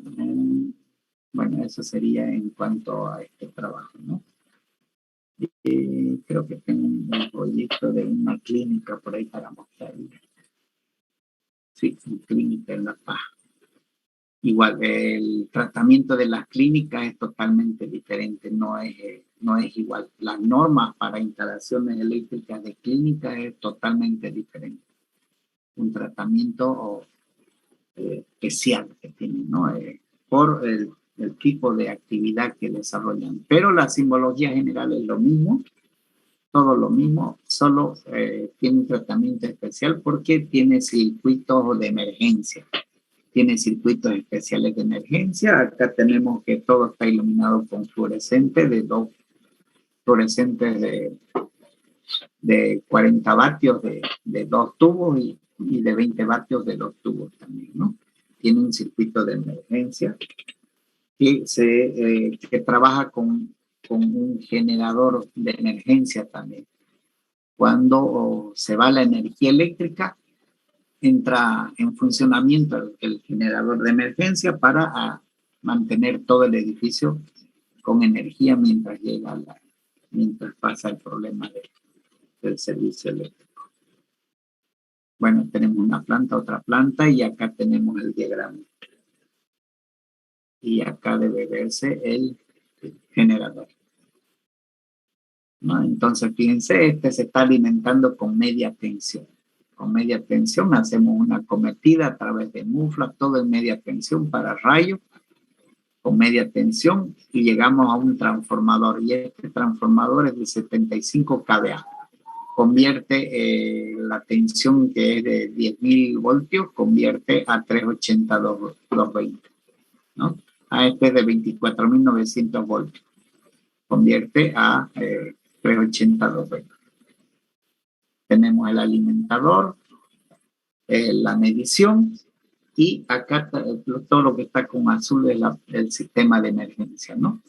eso sería en cuanto a este trabajo, ¿no? Creo que tengo un proyecto de una clínica por ahí para mostrar. Sí, una clínica en La Paz. Igual, el tratamiento de las clínicas es totalmente diferente, no es igual. Las normas para instalaciones eléctricas de clínicas es totalmente diferente. Un tratamiento especial que tienen, ¿no? Por el tipo de actividad que desarrollan. Pero la simbología general es lo mismo, todo lo mismo, solo tiene un tratamiento especial porque tiene circuitos de emergencia. Tiene circuitos especiales de emergencia. Acá tenemos que todo está iluminado con fluorescentes de 2 fluorescentes de 40 vatios de 2 tubos y de 20 vatios de 2 tubos también, ¿no? Tiene un circuito de emergencia que trabaja con un generador de emergencia también. Cuando se va la energía eléctrica, entra en funcionamiento el generador de emergencia para mantener todo el edificio con energía mientras pasa el problema del servicio eléctrico. Bueno, tenemos una planta, otra planta y acá tenemos el diagrama. Y acá debe verse el generador, ¿no? Entonces, fíjense, se está alimentando con media tensión. Con media tensión hacemos una cometida a través de mufla, todo en media tensión para rayo, con media tensión, y llegamos a un transformador. Y este transformador es de 75 kVA. Convierte la tensión que es de 10.000 voltios, convierte a 380-220, ¿no? A este es de 24.900 voltios. Convierte a 380-220. Tenemos el alimentador, la medición, y acá todo lo que está con azul es el sistema de emergencia, ¿no?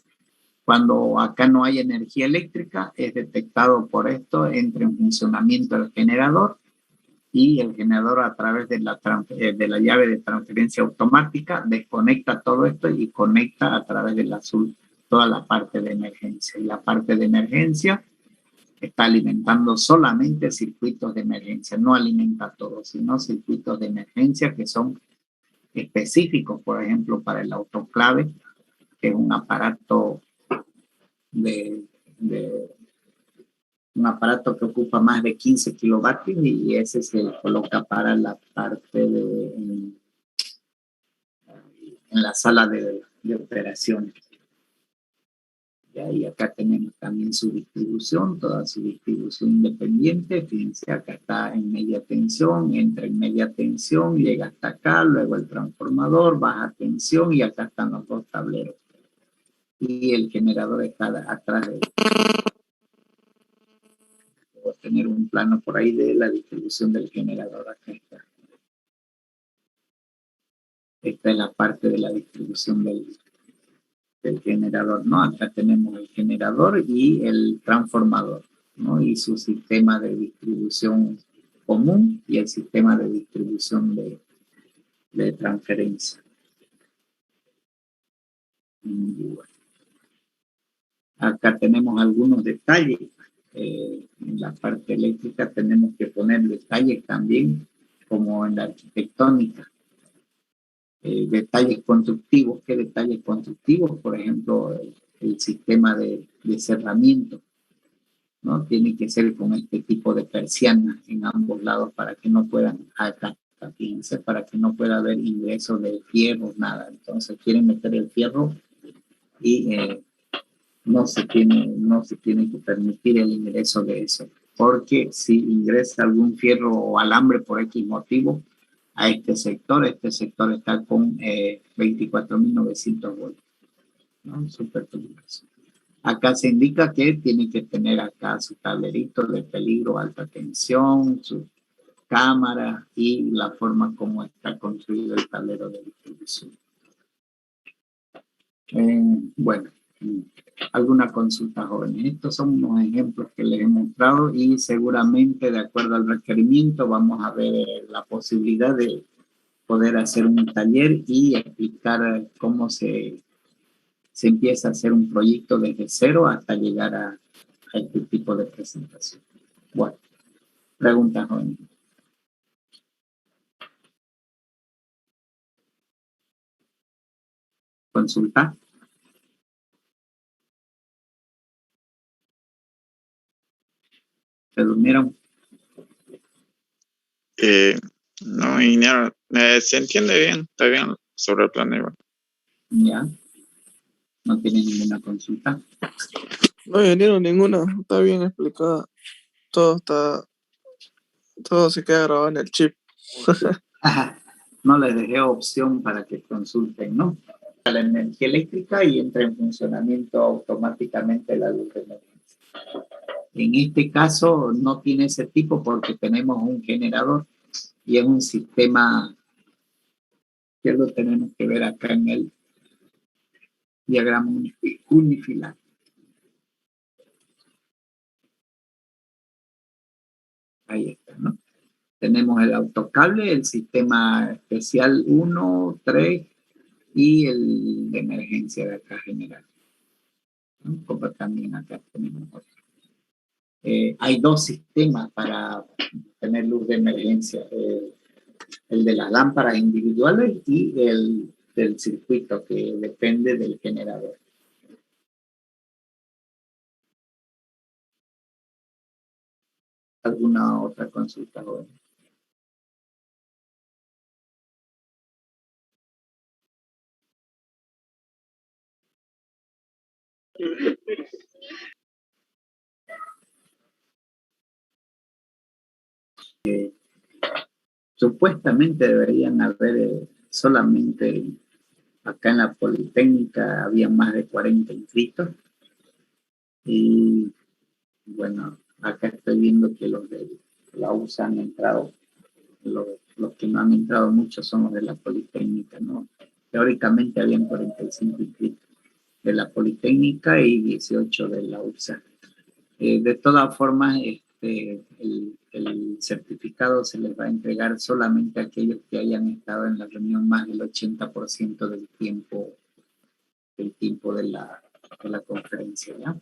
Cuando acá no hay energía eléctrica, es detectado por esto, entra en funcionamiento el generador, y el generador a través de la llave de transferencia automática desconecta todo esto y conecta a través del azul toda la parte de emergencia. Y la parte de emergencia está alimentando solamente circuitos de emergencia, no alimenta todo, sino circuitos de emergencia que son específicos, por ejemplo, para el autoclave, que es un aparato un aparato que ocupa más de 15 kilovatios y ese se coloca para la parte en la sala de operaciones. Y ahí acá tenemos también su distribución, toda su distribución independiente. Fíjense, acá está en media tensión, entra en media tensión, llega hasta acá, luego el transformador, baja tensión y acá están los dos tableros. Y el generador está atrás de él. Voy a tener un plano por ahí de la distribución del generador. Acá está. Esta es la parte de la distribución del generador, ¿no? Acá tenemos el generador y el transformador, ¿no? Y su sistema de distribución común y el sistema de distribución de transferencia. Bueno. Acá tenemos algunos detalles. En la parte eléctrica tenemos que poner detalles también, como en la arquitectónica. Detalles constructivos. ¿Qué detalles constructivos? Por ejemplo, el sistema de cerramiento, ¿no? Tiene que ser con este tipo de persianas en ambos lados para que no puedan, acá, fíjense, para que no pueda haber ingreso de fierro, nada. Entonces quieren meter el fierro y no se tiene que permitir el ingreso de eso, porque si ingresa algún fierro o alambre por X motivo a este sector está con 24.900 voltios, ¿no? Súper peligroso. Acá se indica que tiene que tener acá su tablerito de peligro, alta tensión, su cámara y la forma como está construido el tablero de distribución. Bueno, alguna consulta, jóvenes. Estos son unos ejemplos que les he mostrado y seguramente de acuerdo al requerimiento vamos a ver la posibilidad de poder hacer un taller y explicar cómo se empieza a hacer un proyecto desde cero hasta llegar a este tipo de presentación. Bueno, preguntas, jóvenes. Consulta. ¿Se durmieron? No, ingeniero, se entiende bien, está bien sobre el plan. Ya. ¿No tiene ninguna consulta? No, ingeniero, ninguna. Está bien explicada. Todo se queda grabado en el chip. No les dejé opción para que consulten, ¿no? La energía eléctrica y entra en funcionamiento automáticamente la luz de emergencia. En este caso no tiene ese tipo porque tenemos un generador y es un sistema que lo tenemos que ver acá en el diagrama unifilar. Ahí está, ¿no? Tenemos el autocable, el sistema especial 1, 3 y el de emergencia de acá general, ¿no? Como también acá tenemos otro. Hay dos sistemas para tener luz de emergencia, el de las lámparas individuales y el del circuito que depende del generador. ¿Alguna otra consulta, joven? Supuestamente deberían haber solamente acá en la Politécnica había más de 40 inscritos y bueno, acá estoy viendo que los de la USA han entrado, los que no han entrado muchos son los de la Politécnica, ¿no? Teóricamente habían 45 inscritos de la Politécnica y 18 de la USA. De todas formas, el certificado se les va a entregar solamente a aquellos que hayan estado en la reunión más del 80% del tiempo de la conferencia, ¿ya?